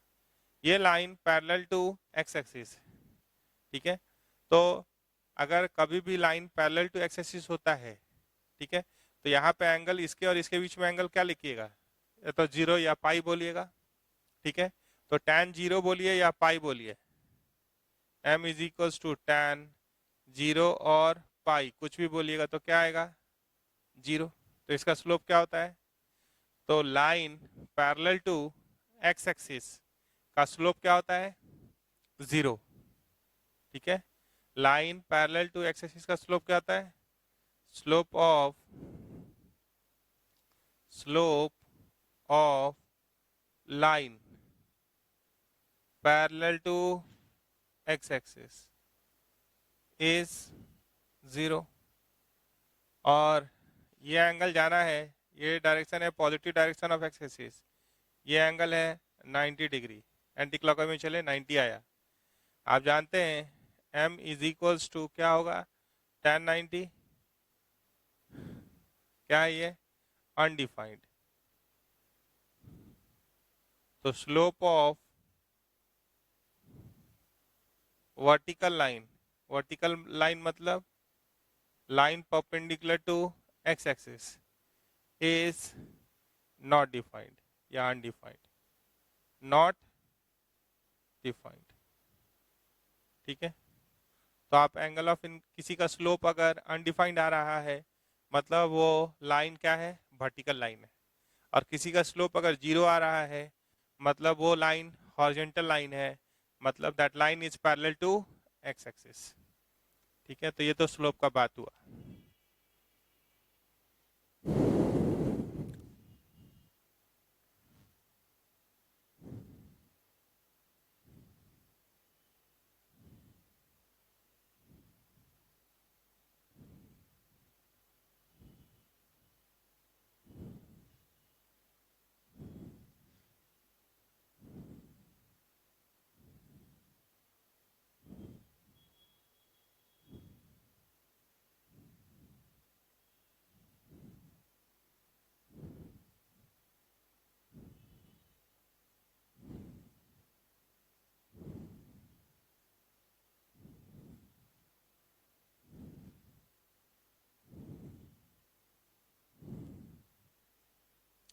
ये line parallel to x axis, ठीक है। तो अगर कभी भी line parallel to x axis होता है, ठीक है, तो यहाँ पे एंगल इसके और इसके बीच में एंगल क्या लिखिएगा? या तो 0 या पाई बोलिएगा, ठीक है। तो tan 0 बोलिए या पाई बोलिए, m = tan 0 और पाई, कुछ भी बोलिएगा तो क्या आएगा? 0। तो इसका स्लोप क्या होता है? तो line parallel to x axis का स्लोप क्या होता है? 0, ठीक है। Line parallel to x axis का स्लोप क्या होता है? Slope of line parallel to x axis is 0। और ये एंगल जाना है, ये डायरेक्शन है positive direction of x axis, ये एंगल है 90 डिग्री, एंटी क्लॉकवाइज में चले 90 आया। आप जानते हैं m = क्या होगा? tan 90, क्या है ये? अनडिफाइंड। तो स्लोप ऑफ वर्टिकल लाइन मतलब line perpendicular to x axis is not defined या अनडिफाइंड, नॉट डिफाइंड, ठीक है। तो आप एंगल ऑफ किसी का स्लोप अगर अनडिफाइंड आ रहा है, मतलब वो लाइन क्या है? वर्टिकल लाइन है। और किसी का स्लोप अगर 0 आ रहा है, मतलब वो लाइन हॉरिजॉन्टल लाइन है, मतलब that line is parallel to x axis, ठीक है। तो ये तो स्लोप का बात हुआ।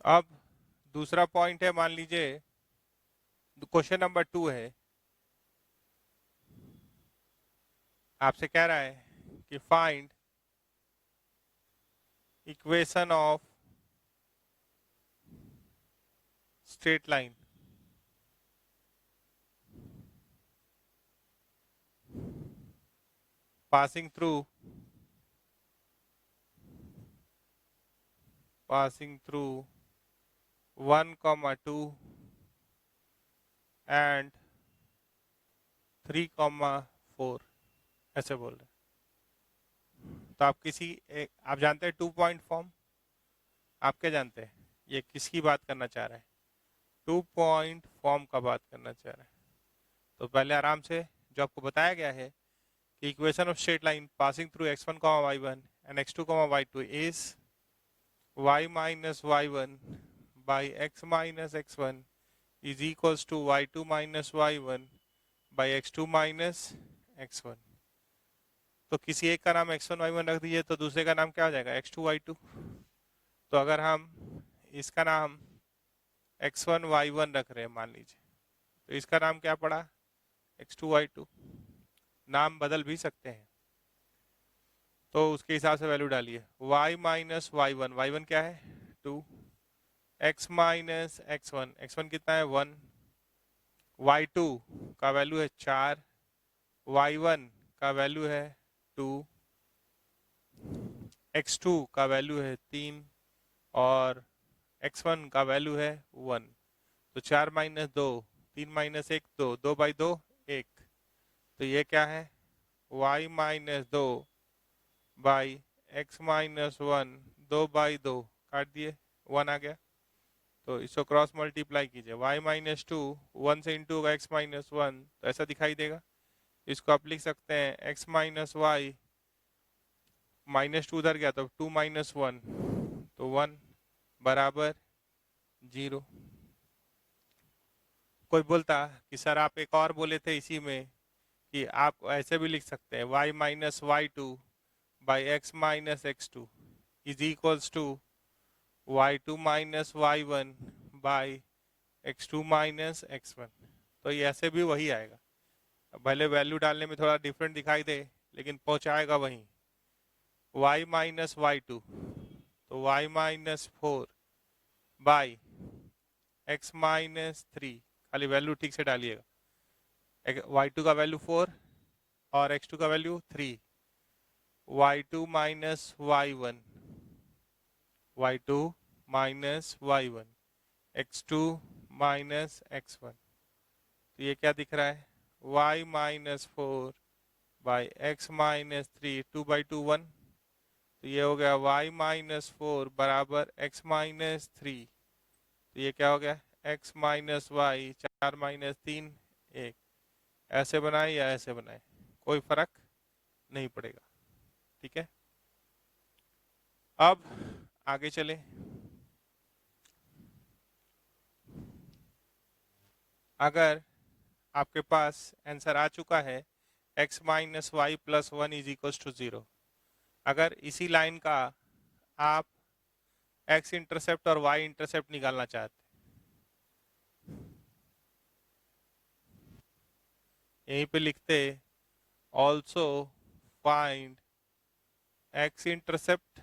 अब दूसरा पॉइंट है, मान लीजिए क्वेश्चन नंबर 2 है, आपसे कह रहा है कि find equation of straight line passing through 1, 2 and 3, 4, ऐसे बोल रहे हैं। तो आप आप जानते हैं 2 पॉइंट फॉर्म, आप क्या जानते हैं? ये किसकी बात करना चाह रहे हैं? 2 पॉइंट फॉर्म का बात करना चाह रहे हैं। तो पहले आराम से, जो आपको बताया गया है कि equation of straight line passing through x1, y1 and x2, y2 is y minus y1 by x minus x1 is equals to y2 minus y1 by x2 minus x1। तो किसी एक का नाम x1 y1 रख दीजिए तो दूसरे का नाम क्या हो जाएगा x2 y2। तो अगर हम इसका नाम x1 y1 रख रहे हैं मान लीजिए, तो इसका नाम क्या पड़ा x2 y2। नाम बदल भी सकते हैं, तो उसके हिसाब से वैल्यू डालिए। y माइनस y1, y1 क्या है 2, x माइनस x1, x1 कितना है 1, y2 का वैल्यू है 4, y1 का वैल्यू है 2, x2 का वैल्यू है 3 और x1 का वैल्यू है 1। तो 4 माइनस 2, 3 माइनस 1 2, 2 बाई 2 1। तो ये क्या है y minus 2 by x minus 1, 2 by 2 काट दिए 1 आ गया। तो इसको क्रॉस मल्टीप्लाई कीजिए, y माइनस 2 1 से इंटू होगा x माइनस 1, तो ऐसा दिखाई देगा। इसको आप लिख सकते हैं x माइनस वाई, माइनस 2 उधर गया तो 2 माइनस 1, तो 1 बराबर 0। कोई बोलता कि सर आप एक और बोले थे इसी में कि आप ऐसे भी लिख सकते हैं y minus Y two by x minus x two is equals to y2 minus y1 by x2 minus x1। तो ये ऐसे भी वही आएगा, भले वैल्यू डालने में थोड़ा डिफरेंट दिखाई दे लेकिन पहुंचाएगा वहीं। y माइनस वाई टू, तो y minus 4 by x minus 3, खाली वैल्यू ठीक से डालिएगा। y2 का वैल्यू 4 और x2 का value 3, y2 minus y1, y2 minus y1, x2 minus x1। तो ये क्या दिख रहा है y minus 4 by x minus 3, 2 by 2 1। तो ये हो गया y माइनस 4 बराबर x माइनस 3। तो ये क्या हो गया x माइनस वाई, 4 माइनस 3 1। ऐसे बनाए या ऐसे बनाए कोई फर्क नहीं पड़ेगा, ठीक है। अब आगे चले। अगर आपके पास आंसर आ चुका है x minus y plus 1 is equal to 0, अगर इसी लाइन का आप x इंटरसेप्ट और y इंटरसेप्ट निकालना चाहते हैं, यहीं पे लिखते also find x intercept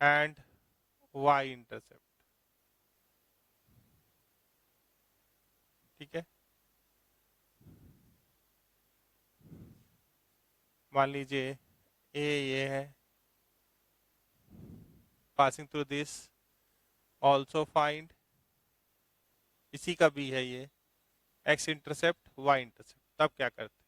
and y intercept, ठीक है। मान लीजिए a ये है, passing through this, also find, इसी का भी है ये x इंटरसेप्ट y इंटरसेप्ट। तब क्या करते,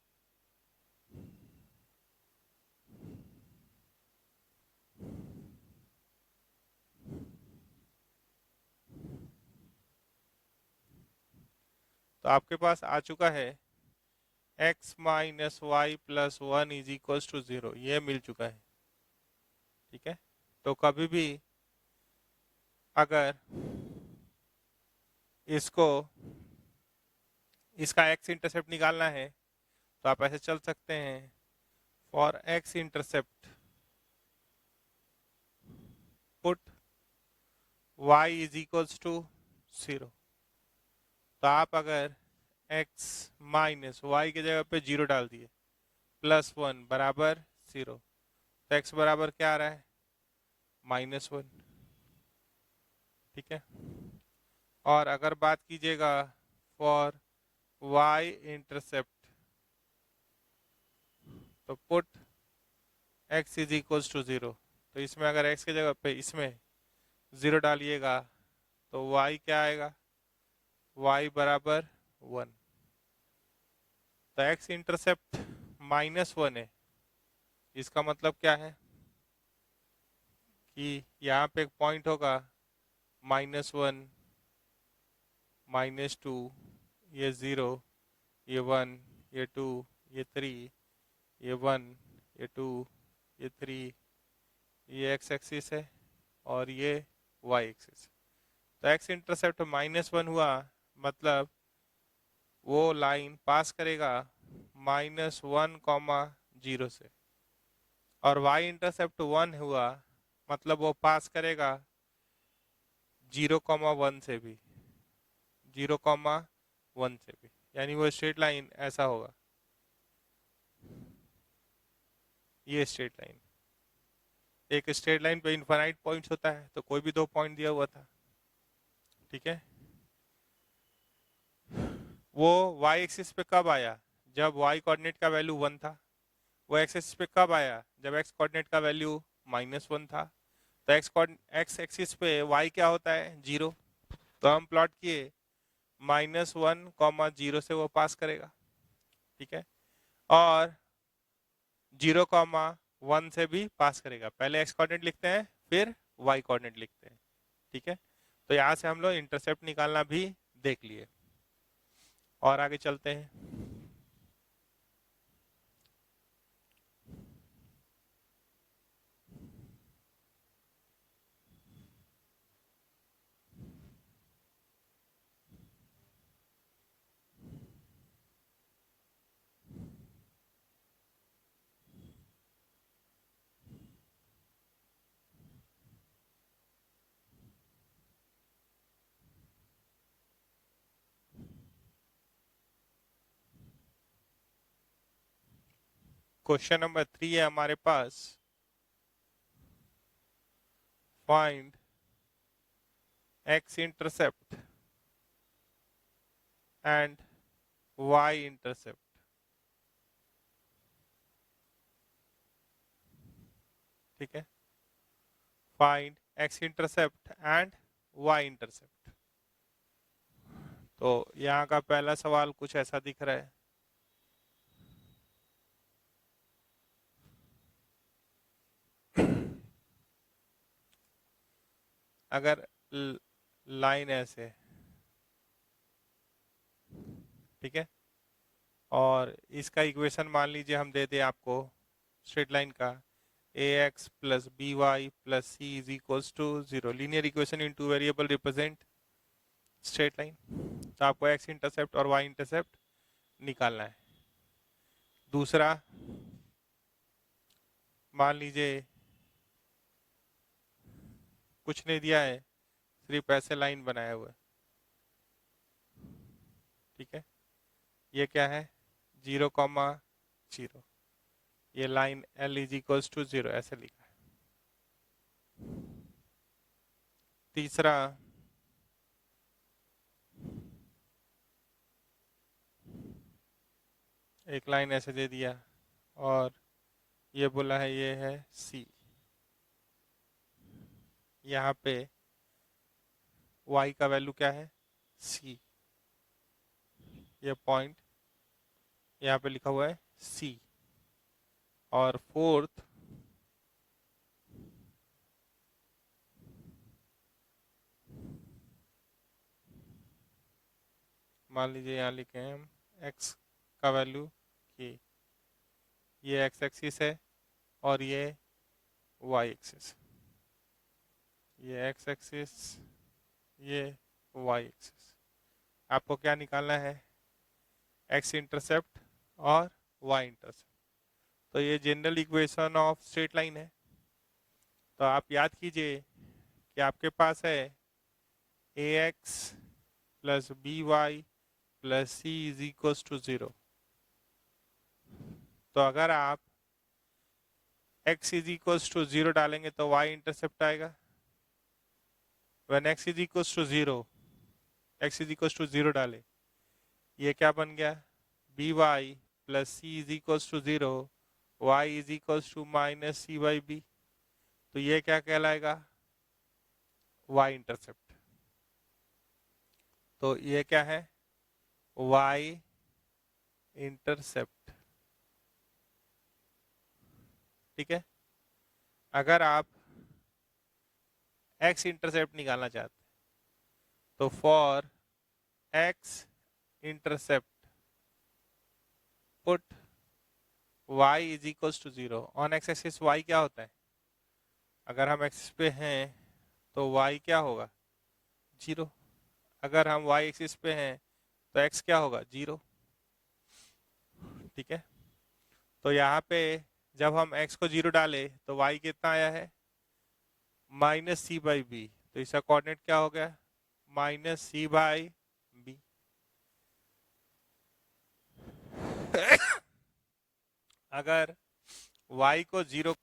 तो आपके पास आ चुका है x minus y plus 1 is equal to 0, ये मिल चुका है, ठीक है। तो कभी भी अगर इसको इसका x इंटरसेप्ट निकालना है तो आप ऐसे चल सकते हैं, for x intercept put y is equals to 0। तो आप अगर x माइनस वाई की जगह पे 0 डाल दिए, प्लस 1 बराबर 0, तो x बराबर क्या आ रहा है -1, ठीक है। और अगर बात कीजिएगा फॉर y इंटरसेप्ट, तो put x is equals to 0। तो इसमें अगर x की जगह पे इसमें 0 डालिएगा तो y क्या आएगा, y बराबर 1। तो x इंटरसेप्ट -1 है, इसका मतलब क्या है कि यहाँ पे एक पॉइंट होगा -1, -2, ये 0, ये 1, ये 2, ये 3, ये 1, ये 2, ये 3, ये x एक्सिस है और ये y एक्सिस। तो x इंटरसेप्ट -1 हुआ, मतलब वो लाइन पास करेगा -1, 0 से, और y इंटरसेप्ट 1 हुआ, मतलब वो पास करेगा 0, 1 से भी, 0, 1 से भी, यानी वो स्ट्रेट लाइन ऐसा होगा, ये स्ट्रेट लाइन। एक स्ट्रेट लाइन पे इनफाइनाइट पॉइंट्स होता है, तो कोई भी 2 पॉइंट दिया हुआ था, ठीक है। वो y एक्सिस पे कब आया? जब y कोऑर्डिनेट का वैल्यू 1 था। वो x एक्सिस पे कब आया? जब x कोऑर्डिनेट का वैल्यू -1 था। तो x एक्सिस पे y क्या होता है? 0। तो हम प्लॉट किए -1, 0 से वो पास करेगा, ठीक है, और 0, 1 से भी पास करेगा। पहले x कोऑर्डिनेट लिखते हैं, फिर y कोऑर्डिनेट लिखते हैं, ठीक है। तो यहाँ से हम लोग इंटरसेप्ट निकालना भी देख लिए, और आगे चलते हैं। क्वेश्चन नंबर 3 है हमारे पास, find x intercept and y intercept, ठीक है। Find x intercept and y intercept. तो यहाँ का पहला सवाल कुछ ऐसा दिख रहा है, अगर लाइन ऐसे, ठीक है, और इसका इक्वेशन मान लीजिए हम दे दें आपको स्ट्रेट लाइन का, ax plus by plus c is equals to 0। Linear equation in two variable represent straight line. तो आपको x इंटरसेप्ट और y इंटरसेप्ट निकालना है। दूसरा, मान लीजिए कुछ नहीं दिया है, सिर्फ ऐसे लाइन बनाया हुआ है, ठीक है। ये क्या है? 0, 0। ये line l is equals to 0 ऐसे लिखा है। तीसरा, एक लाइन ऐसे दे दिया, और ये बोला है ये है c। यहाँ पे y का वैल्यू क्या है? c। ये पॉइंट यहाँ पे लिखा हुआ है c। और फोर्थ, मान लीजिए यहाँ लिखे हैं हम x का वैल्यू कि ये x एक्सिस है और ये y एक्सिस, ये x एक्सिस, ये y एक्सिस। आपको क्या निकालना है? x इंटरसेप्ट और y इंटरसेप्ट। तो ये general equation of straight line है। तो आप याद कीजिए कि आपके पास है ax plus by plus c is equal to 0। तो अगर आप x इज इक्वल टू 0 डालेंगे तो y इंटरसेप्ट आएगा। When x is equal to 0, x is equal to 0 डाले, ये क्या बन गया? by plus c is equal to 0, y is equal to minus c by b. तो ये क्या कहलाएगा? y intercept. तो ये क्या है? y इंटरसेप्ट, ठीक है। अगर आप x इंटरसेप्ट निकालना चाहते हैं, तो for x intercept put y is equal to 0। On x axis y क्या होता है? अगर हम एक्सिस पे हैं तो y क्या होगा? 0। अगर हम y एक्सिस पे हैं तो x क्या होगा? 0। ठीक है। तो यहाँ पे जब हम x को 0 डाले तो y कितना आया है, -c/b। तो इसका कोऑर्डिनेट क्या हो गया, -c/b। अगर y को 0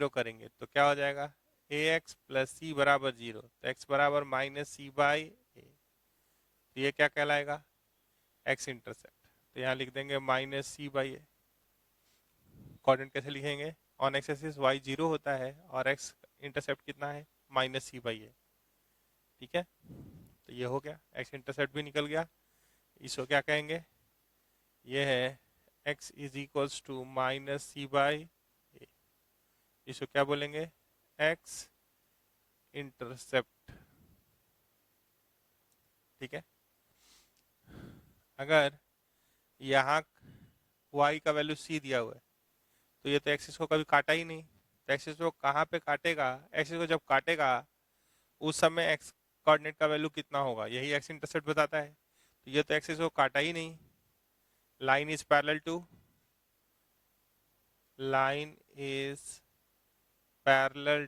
करेंगे, तो क्या हो जाएगा, ax + c = 0। तो x बराबर -c/a। तो ये क्या कहलाएगा, x इंटरसेप्ट। तो यहाँ लिख देंगे -c/a। कोऑर्डिनेट कैसे लिखेंगे, ऑन एक्स एक्सिस y 0 होता है और x इंटरसेप्ट कितना है, -c/a। ठीक है। तो ये हो गया, x इंटरसेप्ट भी निकल गया। इसको क्या कहेंगे, ये है x = -c/a। इसको क्या बोलेंगे, x इंटरसेप्ट। ठीक है। अगर यहाँ y का वैल्यू c दिया हुआ है तो ये तो एक्सिस को कभी काटा ही नहीं। तो एक्सिस को कहाँ पे काटेगा, एक्सिस को जब काटेगा उस समय x कोऑर्डिनेट का वैल्यू कितना होगा, यही x इंटरसेप्ट बताता है। तो ये तो एक्सिस को काटा ही नहीं। Line is parallel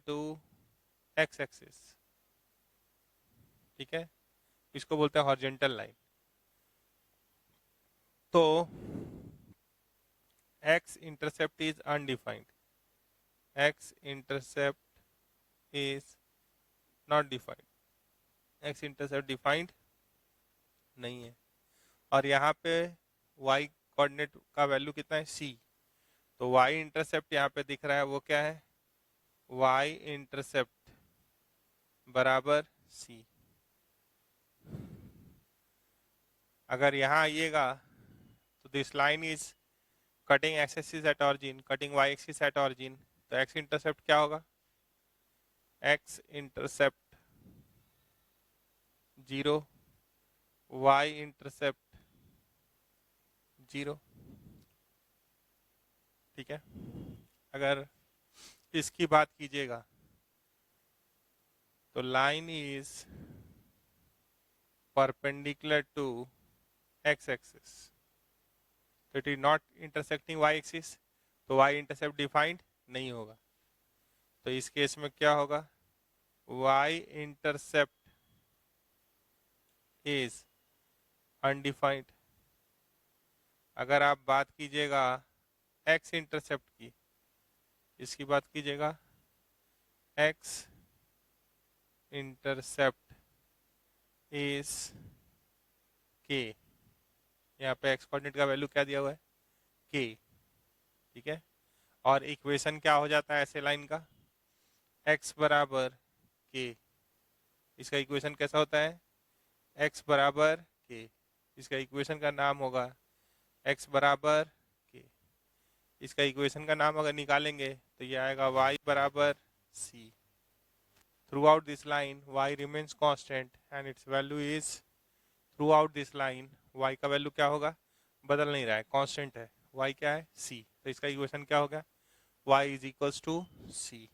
to x axis. ठीक है, इसको बोलते हैं हॉरिजॉन्टल लाइन। तो x intercept is undefined, x intercept is not defined, x intercept defined नहीं है। और यहाँ पे y कोऑर्डिनेट का वैल्यू कितना है, c। तो y इंटरसेप्ट यहाँ पे दिख रहा है, वो क्या है, y इंटरसेप्ट बराबर c। अगर यहाँ आइएगा तो this line is cutting x axis at origin, cutting y axis at origin. तो x इंटरसेप्ट क्या होगा, x इंटरसेप्ट 0, y इंटरसेप्ट 0। ठीक है। अगर इसकी बात कीजिएगा तो line is perpendicular to x axis, तो it is not intersecting y axis. तो y इंटरसेप्ट डिफाइंड नहीं होगा। तो इस केस में क्या होगा, y इंटरसेप्ट इज अनडिफाइंड। अगर आप बात कीजिएगा x इंटरसेप्ट की, इसकी बात कीजिएगा, x इंटरसेप्ट इज k। यहाँ पे x कोऑर्डिनेट का वैल्यू क्या दिया हुआ है, k। ठीक है। और इक्वेशन क्या हो जाता है ऐसे लाइन का, x बराबर k। इसका इक्वेशन कैसा होता है, x बराबर k। इसका इक्वेशन का नाम होगा x बराबर k। इसका इक्वेशन का नाम अगर निकालेंगे तो ये आएगा y बराबर c। Through out this line y remains constant and it's value is, through out this line y का वैल्यू क्या होगा, बदल नहीं रहा है, कांस्टेंट है। y क्या है, c। तो इसका इक्वेशन क्या होगा, y = c।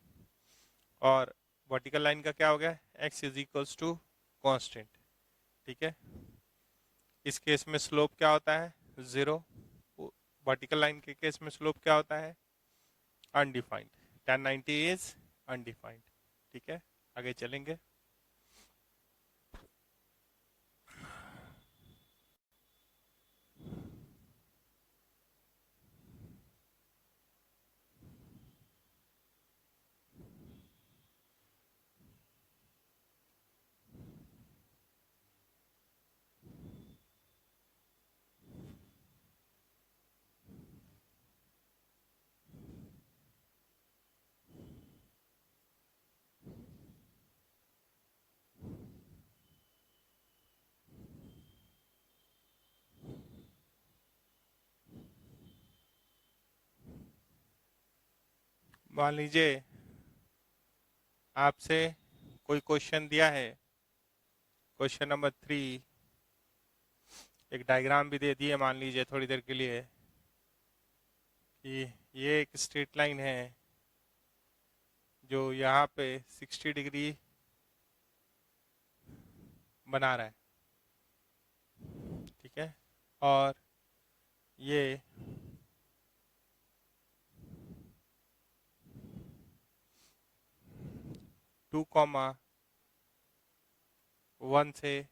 और वर्टिकल लाइन का क्या हो गया, x = कांस्टेंट। ठीक है। इस केस में स्लोप क्या होता है, 0। वर्टिकल लाइन के केस में स्लोप क्या होता है, अनडिफाइंड। tan 90 is undefined. ठीक है, आगे चलेंगे। मान लीजिए आपसे कोई क्वेश्चन दिया है, क्वेश्चन नंबर 3, एक डायग्राम भी दे दिए मान लीजिए थोड़ी देर के लिए कि ये एक स्ट्रेट लाइन है जो यहाँ पे 60 डिग्री बना रहा है। ठीक है। और ये 2,1 से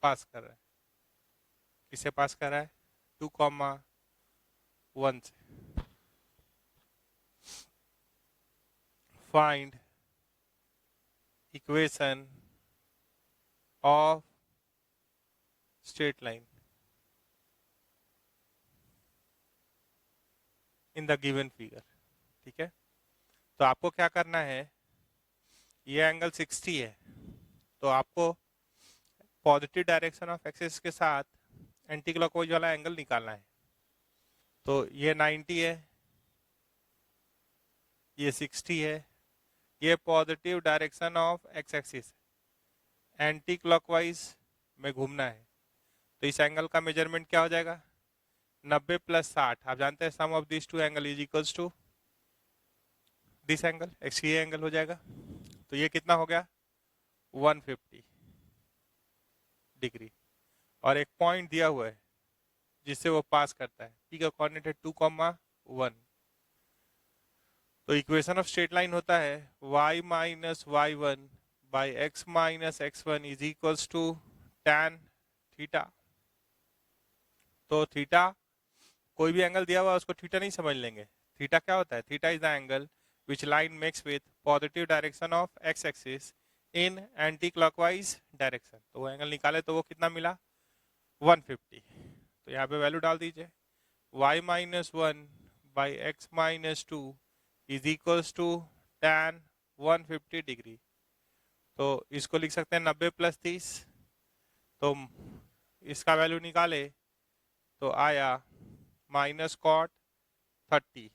पास कर रहा है। किसे पास कर रहा है? 2,1 से। Find equation of straight line in the given figure. ठीक है, तो आपको क्या करना है, ये एंगल 60 है, तो आपको पॉजिटिव डायरेक्शन ऑफ एक्सिस के साथ एंटी क्लॉकवाइज वाला एंगल निकालना है। तो ये 90 है, ये 60 है, ये positive direction of x axis, anti clockwise में घूमना है। तो इस एंगल का मेजरमेंट क्या हो जाएगा? 90 + 60। आप जानते हैं sum of this two angle is equals to this angle, X ये एंगल हो जाएगा। तो ये कितना हो गया? 150 डिग्री। और एक पॉइंट दिया हुआ है जिससे वो पास करता है, पी का कोऑर्डिनेट है 2,1। तो इक्वेशन ऑफ स्ट्रेट लाइन होता है y - y1 by x - x1 is equals to tan theta. तो थीटा कोई भी एंगल दिया हुआ उसको थीटा नहीं समझ लेंगे। थीटा क्या होता है? Theta is the angle which line makes with positive direction of x axis in anti clockwise direction. तो वो एंगल निकाले तो वो कितना मिला? 150। तो यहाँ पे वैल्यू डाल दीजिए, y - 1 by x - 2 is equals to tan 150 degree. तो इसको लिख सकते हैं 90 + 30। तो इसका वैल्यू निकाले तो आया -cot 30,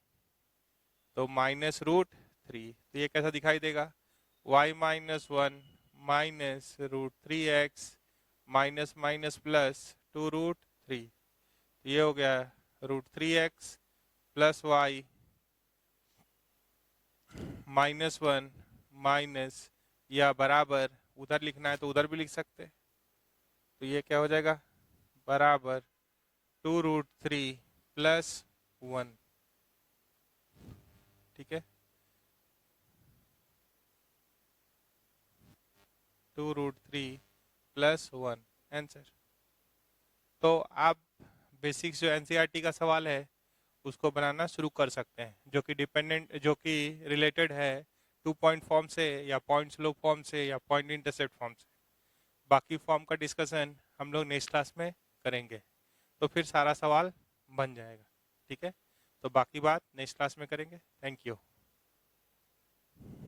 तो -√3। तो ये कैसा दिखाई देगा? y - 1 -√3x minus minus plus 2√3। ये हो गया √3x + y -1 माइनस या बराबर, उधर लिखना है तो उधर भी लिख सकते हैं। तो ये क्या हो जाएगा? बराबर 2√3 + 1। ठीक है, 2√3 + 1 आंसर। तो आप बेसिक्स जो एनसीईआरटी का सवाल है उसको बनाना शुरू कर सकते हैं, जो कि रिलेटेड है 2 पॉइंट फॉर्म से या पॉइंट स्लोप फॉर्म से या पॉइंट इंटरसेप्ट फॉर्म से। बाकी फॉर्म का डिस्कशन हम लोग नेक्स्ट क्लास में करेंगे, तो फिर सारा सवाल बन जाएगा। ठीक है, तो बाकी बात नेक्स्ट क्लास में करेंगे। Thank you.